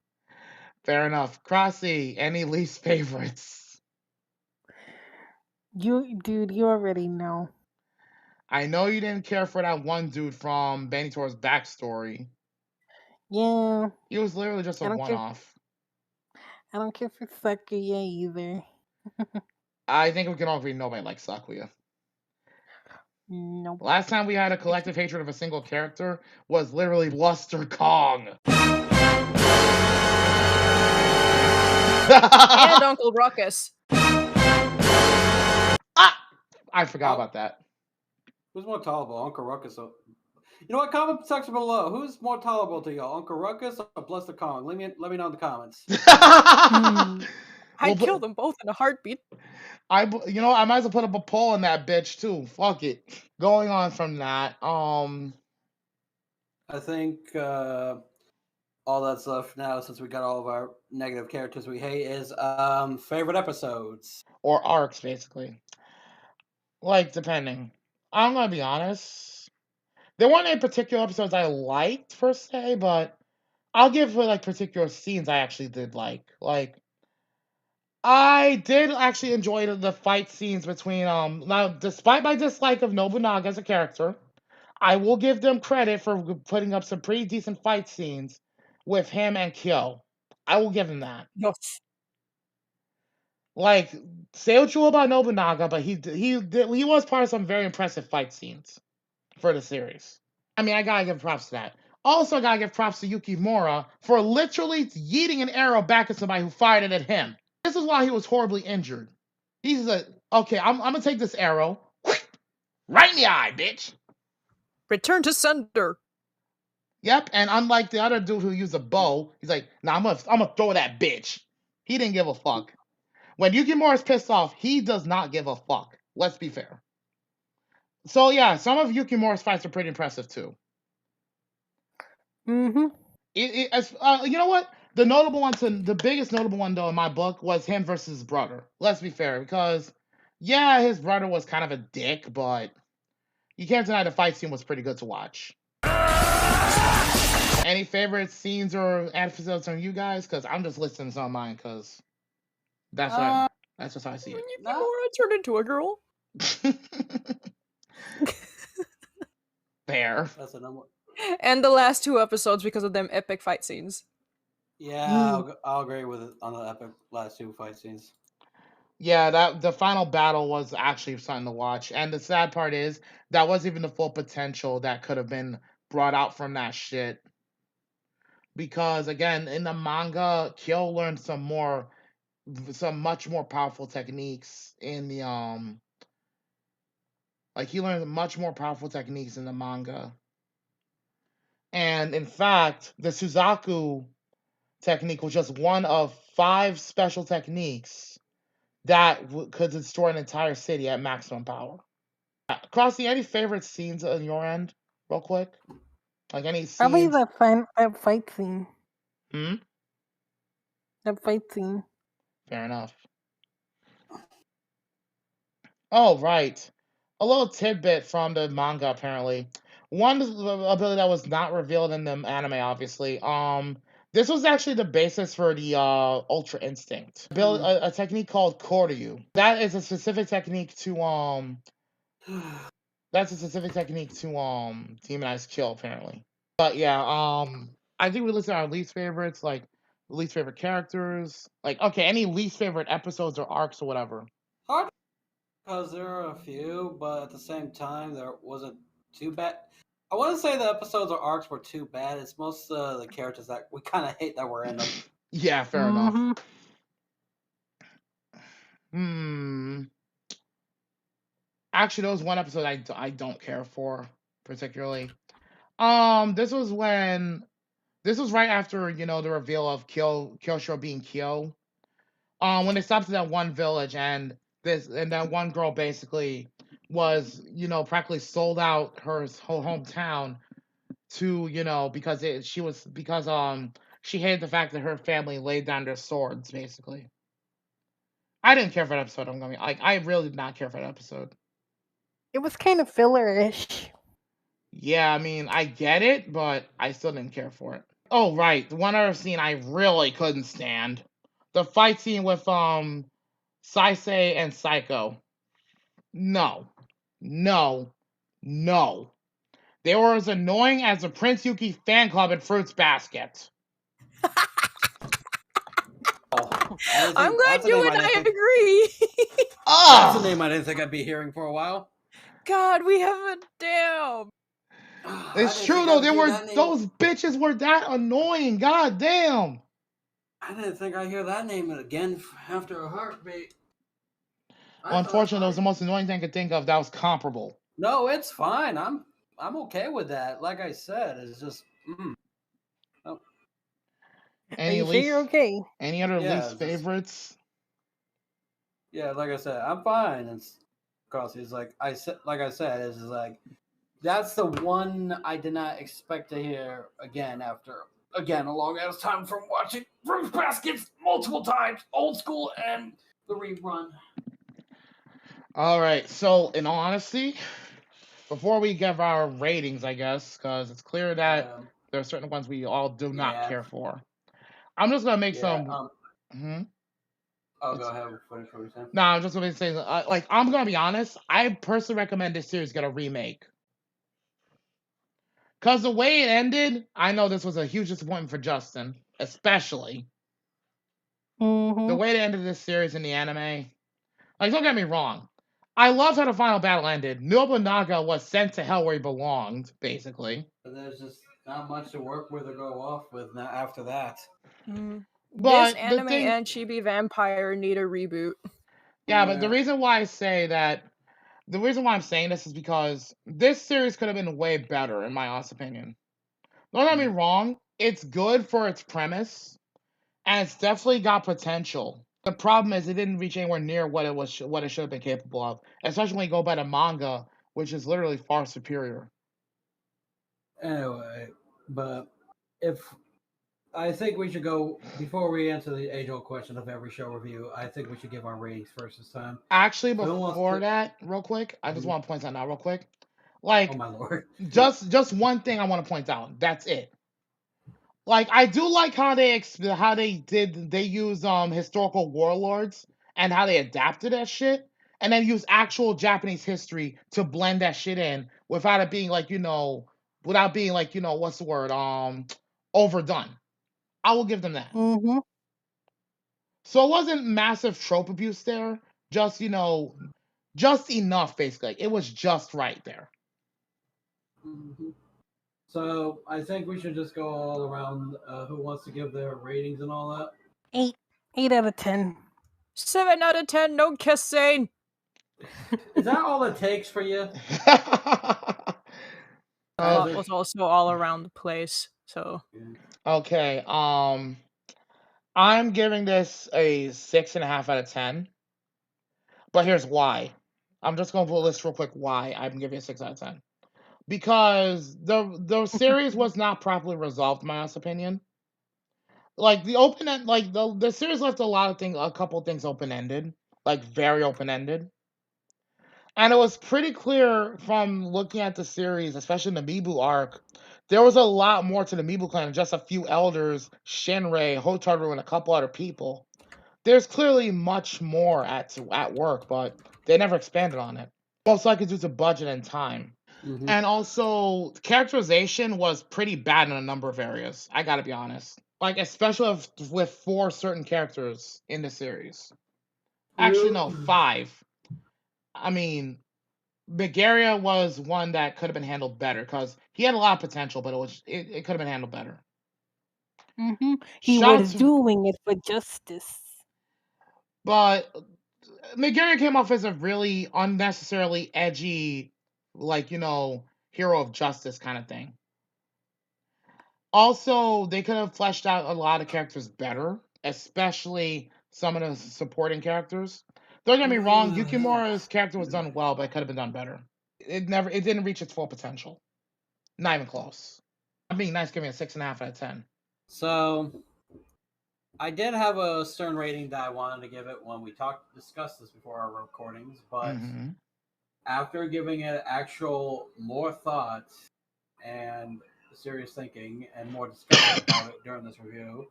fair enough. Crossy, any least favorites? Dude, you already know. I know you didn't care for that one dude from Benitor's backstory. Yeah. He was literally just a one-off. I don't care for Sakuya either. I think we can all agree nobody likes Sakuya. Nope. Last time we had a collective hatred of a single character was literally Luster Kong. And Uncle Ruckus. I forgot about that. Who's more tolerable, Uncle Ruckus? You know what? Comment section below. Who's more tolerable to y'all, Uncle Ruckus or Bluster Kong? Let me know in the comments. I'd kill them both in a heartbeat. I might as well put up a poll on that bitch too. Fuck it. Going on from that, I think all that's left now, since we got all of our negative characters we hate, is favorite episodes or arcs, basically. Like, depending. I'm gonna be honest. There weren't any particular episodes I liked per se, but I'll give like particular scenes I actually did like. Like, I did actually enjoy the fight scenes between now, despite my dislike of Nobunaga as a character, I will give them credit for putting up some pretty decent fight scenes with him and Kyo. I will give him that. Yes. Like, say what you will about Nobunaga, but he was part of some very impressive fight scenes for the series. I mean, I gotta give props to that. Also, gotta give props to Yukimura for literally yeeting an arrow back at somebody who fired it at him. This is why he was horribly injured. He's like, okay, I'm gonna take this arrow right in the eye, bitch. Return to sender. Yep, and unlike the other dude who used a bow, he's like, nah, I'm gonna throw that bitch. He didn't give a fuck. When Yukimura's pissed off, he does not give a fuck. Let's be fair. So yeah, some of Yukimura's fights are pretty impressive too. Mm-hmm. You know what? The biggest notable one though in my book was him versus his brother. Let's be fair, because yeah, his brother was kind of a dick, but you can't deny the fight scene was pretty good to watch. Any favorite scenes or episodes from you guys? Because I'm just listing some of mine, because that's just how I see it. Yukimura turned into a girl. Fair. That's a number. And the last two episodes because of them epic fight scenes. Yeah, I'll agree with it on the epic last two fight scenes. Yeah, the final battle was actually something to watch. And the sad part is that wasn't even the full potential that could have been brought out from that shit. Because again, in the manga, Kyo learned some much more powerful techniques in the he learned much more powerful techniques in the manga. And in fact, the Suzaku technique was just one of 5 special techniques that could destroy an entire city at maximum power. Crossy, any favorite scenes on your end, real quick? Like any scenes? Probably that fight scene. That fight scene. Fair enough. Oh, right. A little tidbit from the manga, apparently. One ability that was not revealed in the anime, obviously. This was actually the basis for the Ultra Instinct. A technique called Koryu. That is a specific technique to demonize Kill, apparently. But yeah, I think we listed our least favorites, like least favorite characters. Like, okay, any least favorite episodes or arcs or whatever. Hard because there are a few, but at the same time, there wasn't too bad. I wouldn't say the episodes or arcs were too bad. It's most of the characters that we kind of hate that were in them. Yeah, fair enough. Actually, there was one episode I don't care for particularly. This was right after the reveal of Kyosho being Kyo. When they stopped at that one village and that one girl basically was practically sold out her whole hometown to because she hated the fact that her family laid down their swords basically. I didn't care for that episode. I'm gonna be like, I really did not care for that episode. It was kind of filler-ish. Yeah, I mean, I get it, but I still didn't care for it. Oh, right. The one other scene I really couldn't stand. The fight scene with Saisei and Psycho. No. No. No. They were as annoying as the Prince Yuki fan club at Fruits Basket. I'm glad you and I agree. That's a name I didn't think I'd be hearing for a while. God, we have a damn. It's true though. Those bitches were that annoying. God damn. I didn't think I'd hear that name again after a heartbeat. Unfortunately, that was the most annoying thing I could think of that was comparable. No, it's fine. I'm okay with that. Like I said, it's just. Oh. Any other least favorites? Yeah, like I said, I'm fine. It's Crossy. It's like I said. It's just like that's the one I did not expect to hear again after a long ass time from watching Fruit Baskets multiple times, old school and the rerun. All right. So, in all honesty, before we give our ratings, I guess, because it's clear that there are certain ones we all do not care for. I'm just gonna make some. Oh, go ahead. Finish what you're saying. No, I'm just gonna say, I'm gonna be honest. I personally recommend this series get a remake. Because the way it ended, I know this was a huge disappointment for Justin, especially. The way it ended this series in the anime, don't get me wrong. I loved how the final battle ended. Nobunaga was sent to hell where he belonged, basically. But there's just not much to work with or go off with after that. But this anime and Chibi Vampire need a reboot. Yeah, but the reason why I'm saying this is because this series could have been way better, in my honest opinion. Don't get me wrong, it's good for its premise, and it's definitely got potential. The problem is it didn't reach anywhere near what it should have been capable of, especially when you go by the manga, which is literally far superior. Anyway, but I think we should go before we answer the age-old question of every show review. I think we should give our ratings first this time. Actually, before that, real quick, I just want to point out now, real quick. Oh my lord! just one thing I want to point out. That's it. I do like how they use historical warlords and how they adapted that shit, and then use actual Japanese history to blend that shit in without it being what's the word overdone. I will give them that. So it wasn't massive trope abuse there, just enough basically. It was just right there. So I think we should just go all around. Who wants to give their ratings and all that? 8 out of 10. 7 out of 10. No kissing. Is that all it takes for you? Plot was also all around the place. So okay, I'm giving this a 6.5 out of 10. But here's why. I'm just going to list real quick why I'm giving it a 6 out of 10. Because the series was not properly resolved, in my honest opinion. The series left a couple things open-ended, very open-ended. And it was pretty clear from looking at the series, especially in the Mibu arc, there was a lot more to the Mibu clan than just a few elders, Shinrei, Hotaru, and a couple other people. There's clearly much more at work, but they never expanded on it. Most likely due to budget and time. And also, characterization was pretty bad in a number of areas. I gotta be honest. Especially with 4 certain characters in the series. Actually, no, 5. I mean, Megaria was one that could have been handled better because he had a lot of potential, but it could have been handled better. He was doing it for justice. But Megara came off as a really unnecessarily edgy, like, hero of justice kind of thing. Also, they could have fleshed out a lot of characters better, especially some of the supporting characters. Don't get me wrong, Yukimura's character was done well, but it could have been done better. It didn't reach its full potential. Not even close. I'm being nice, giving it a 6.5 out of 10. So, I did have a stern rating that I wanted to give it when we discussed this before our recordings, but after giving it actual more thought and serious thinking and more discussion about it during this review,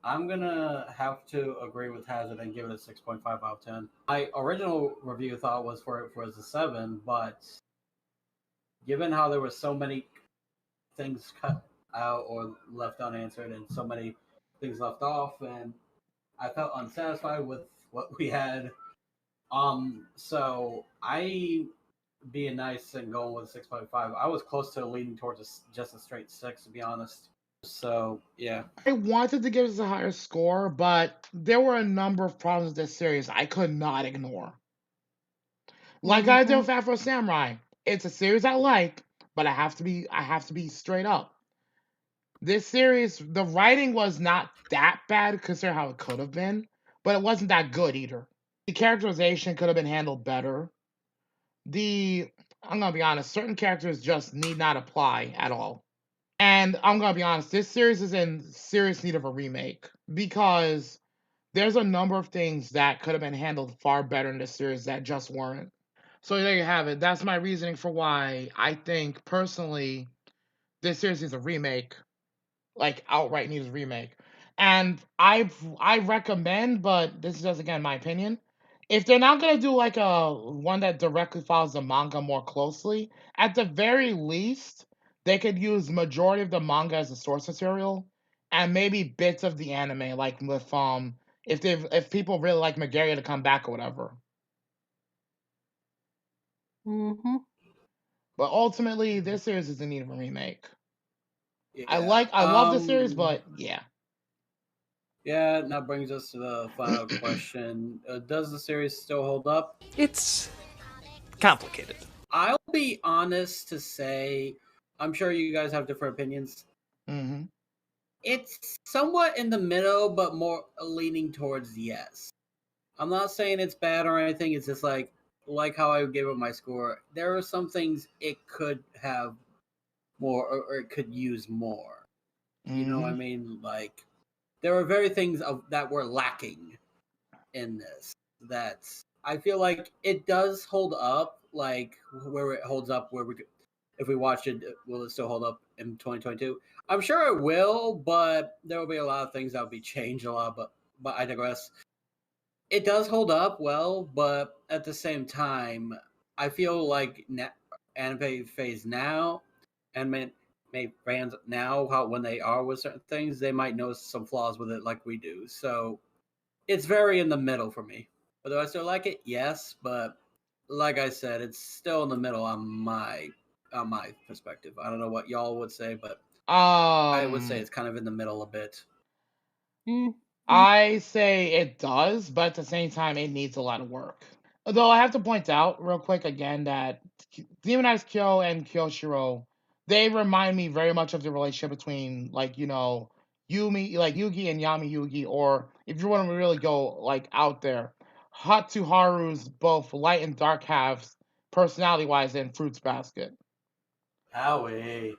I'm gonna have to agree with Hazard and give it a 6.5 out of 10. My original review thought was for it was a 7, but given how there were so many things cut out or left unanswered and so many things left off, and I felt unsatisfied with what we had. So I, being nice and going with a 6.5, I was close to leaning towards just a straight 6, to be honest. So yeah, I wanted to give this a higher score, but there were a number of problems with this series I could not ignore. Like I did with Afro Samurai, it's a series I like, but I have to be straight up. This series, the writing was not that bad considering how it could have been, but it wasn't that good either. The characterization could have been handled better. I'm gonna be honest, certain characters just need not apply at all. And I'm gonna be honest, this series is in serious need of a remake because there's a number of things that could have been handled far better in this series that just weren't. So there you have it. That's my reasoning for why I think personally this series is a remake, like outright needs a remake. And I recommend, but this is just again my opinion. If they're not gonna do like a one that directly follows the manga more closely, at the very least, they could use majority of the manga as a source material, and maybe bits of the anime, like with if people really like Megaria to come back or whatever. But ultimately, this series is in need of a remake. yeah. I love the series, but yeah. Yeah, and that brings us to the final question. Does the series still hold up? It's complicated. I'll be honest to say, I'm sure you guys have different opinions. It's somewhat in the middle, but more leaning towards yes. I'm not saying it's bad or anything. It's just like how I gave it my score. There are some things it could have more, or it could use more. You know what I mean? Like, there are very things that were lacking in this that I feel like it does hold up, like where it holds up, where we could, if we watch it, will it still hold up in 2022? I'm sure it will, but there will be a lot of things that will be changed a lot, but I digress. It does hold up well, but at the same time, I feel like anime phase now, and fans now, how when they are with certain things, they might notice some flaws with it, like we do. So it's very in the middle for me. But do I still like it? Yes, but like I said, it's still in the middle on my perspective. I don't know what y'all would say, but I would say it's kind of in the middle a bit. I say it does, but at the same time, it needs a lot of work. Although I have to point out real quick again that Demonized Kyo and Kyoshiro, they remind me very much of the relationship between Yugi and Yami Yugi, or if you want to really go like out there, Hatsuharu's both light and dark halves, personality wise, in Fruits Basket. Howie.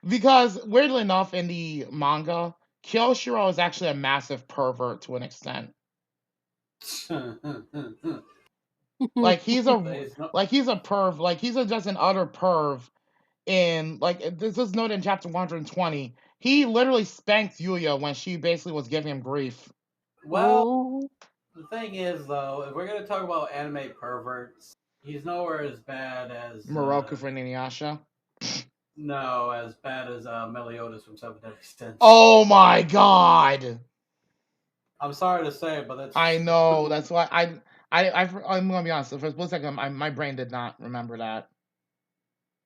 Because weirdly enough, in the manga, Kyoshiro is actually a massive pervert to an extent. Like he's a perv, like he's just an utter perv. In like this is noted in chapter 120. He literally spanked Yuya when she basically was giving him grief. Well, the thing is though, if we're gonna talk about anime perverts, he's nowhere as bad as Moroku from Inuyasha. No, as bad as Meliodas from Seven Deadly Sins. Oh my god! I'm sorry to say it, but that's. I know. That's why I'm gonna be honest. For a split second, my brain did not remember that.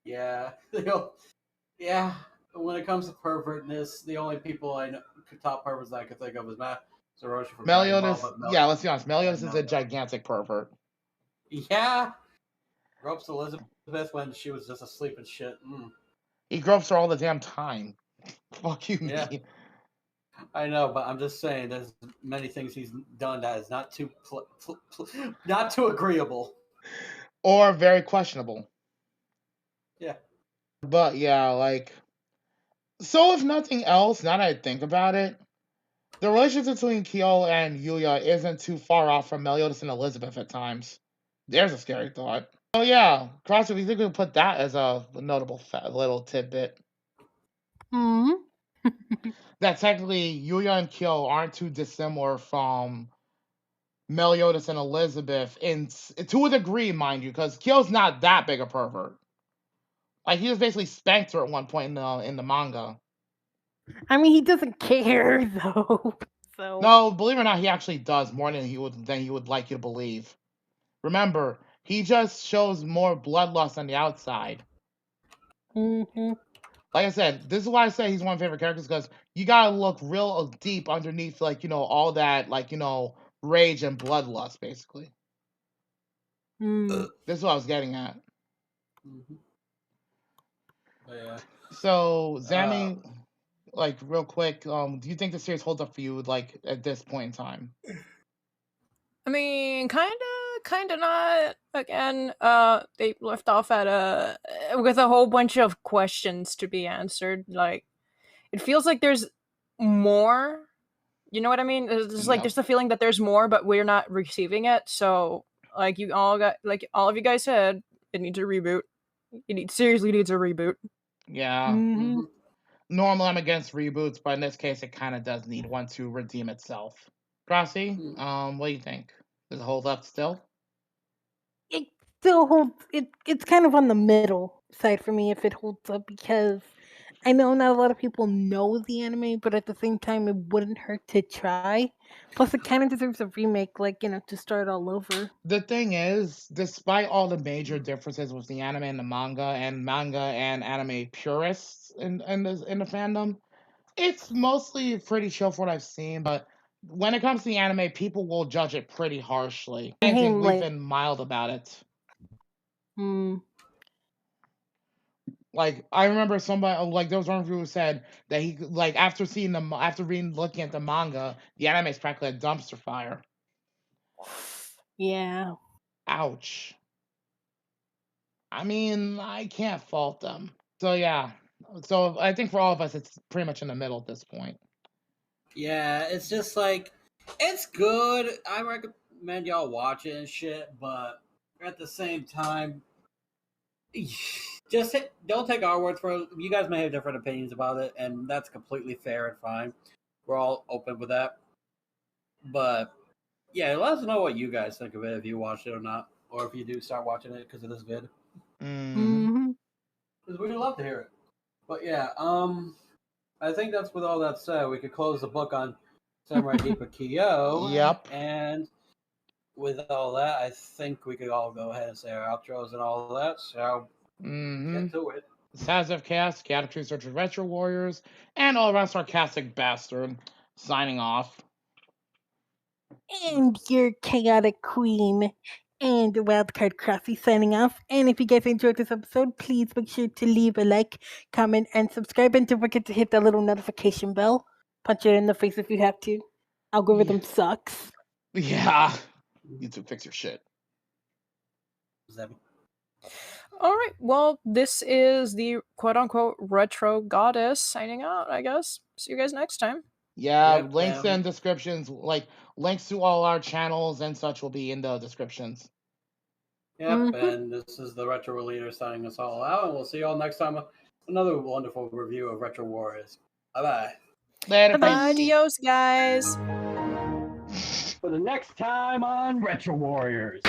Yeah, yeah. When it comes to pervertness, the only people I know top perverts that I could think of is Zoroark from Dragon Ball, Meliodas, but yeah, let's be honest. Meliodas is a gigantic pervert. Yeah. Ropes Elizabeth when she was just asleep and shit. He gropes her all the damn time. Fuck you, Yeah. me. I know, but I'm just saying there's many things he's done that is not too not too agreeable. Or very questionable. Yeah. But yeah, like, so if nothing else, now that I think about it, the relationship between Kyo and Yuya isn't too far off from Meliodas and Elizabeth at times. There's a scary thought. Oh yeah, Crossy, we think we can put that as a notable little tidbit. Hmm. That technically Yuya and Kyo aren't too dissimilar from Meliodas and Elizabeth to a degree, mind you, because Kyo's not that big a pervert. Like, he was basically spanked her at one point in the manga. I mean, he doesn't care though. So No, believe it or not, he actually does more than he would like you to believe. Remember, he just shows more bloodlust on the outside. Mm-hmm. Like I said, this is why I say he's one of my favorite characters, because you gotta look real deep underneath, like, all that, like, rage and bloodlust, basically. Mm. This is what I was getting at. Mm-hmm. Yeah. So, Zammy, like, real quick, do you think the series holds up for you, like, at this point in time? I mean, kinda not. Again, they left off at with a whole bunch of questions to be answered. Like, it feels like there's more. You know what I mean? It's just like Yep. there's the feeling that there's more, but we're not receiving it. So, like all of you guys said, it needs a reboot. Seriously needs a reboot. Yeah. Mm-hmm. Normally, I'm against reboots, but in this case, it kind of does need one to redeem itself. Crossy, what do you think? Does it hold up still? It still holds. It's kind of on the middle side for me if it holds up, because I know not a lot of people know the anime, but at the same time, it wouldn't hurt to try. Plus, it kind of deserves a remake, like, to start all over. The thing is, despite all the major differences with the anime and the manga and anime purists in the fandom, it's mostly pretty chill for what I've seen. But when it comes to the anime, people will judge it pretty harshly. I think we've been mild about it. Like, I remember somebody, like, there was one reviewer who said that he, like, after looking at the manga, the anime is practically a dumpster fire. Yeah. Ouch. I mean, I can't fault them. So yeah. So I think for all of us, it's pretty much in the middle at this point. Yeah, it's just like, it's good. I recommend y'all watch it and shit, but at the same time, just don't take our word for it. You guys may have different opinions about it, and that's completely fair and fine. We're all open with that. But yeah, let us know what you guys think of it, if you watched it or not, or if you do start watching it because it is good. Mm-hmm. Because we'd love to hear it. But yeah, I think that's with all that said, we could close the book on Samurai Deepa Kyo. Yep. And with all that, I think we could all go ahead and say our outros and all that. So get to it. Saz of Chaos, Chaotic True Searcher Retro Warriors, and all around sarcastic bastard signing off. And your chaotic queen and the wildcard Crossy signing off. And if you guys enjoyed this episode, please make sure to leave a like, comment, and subscribe. And don't forget to hit that little notification bell. Punch it in the face if you have to. Algorithm sucks. Yeah. YouTube, fix your shit. All right. Well, this is the quote-unquote retro goddess signing out, I guess. See you guys next time. Yeah, links and descriptions, like links to all our channels and such will be in the descriptions. Yep, and this is the Retro Leader signing us all out, and we'll see you all next time. Another wonderful review of Retro Warriors. Bye-bye. Later, adios, guys. For the next time on Retro Warriors.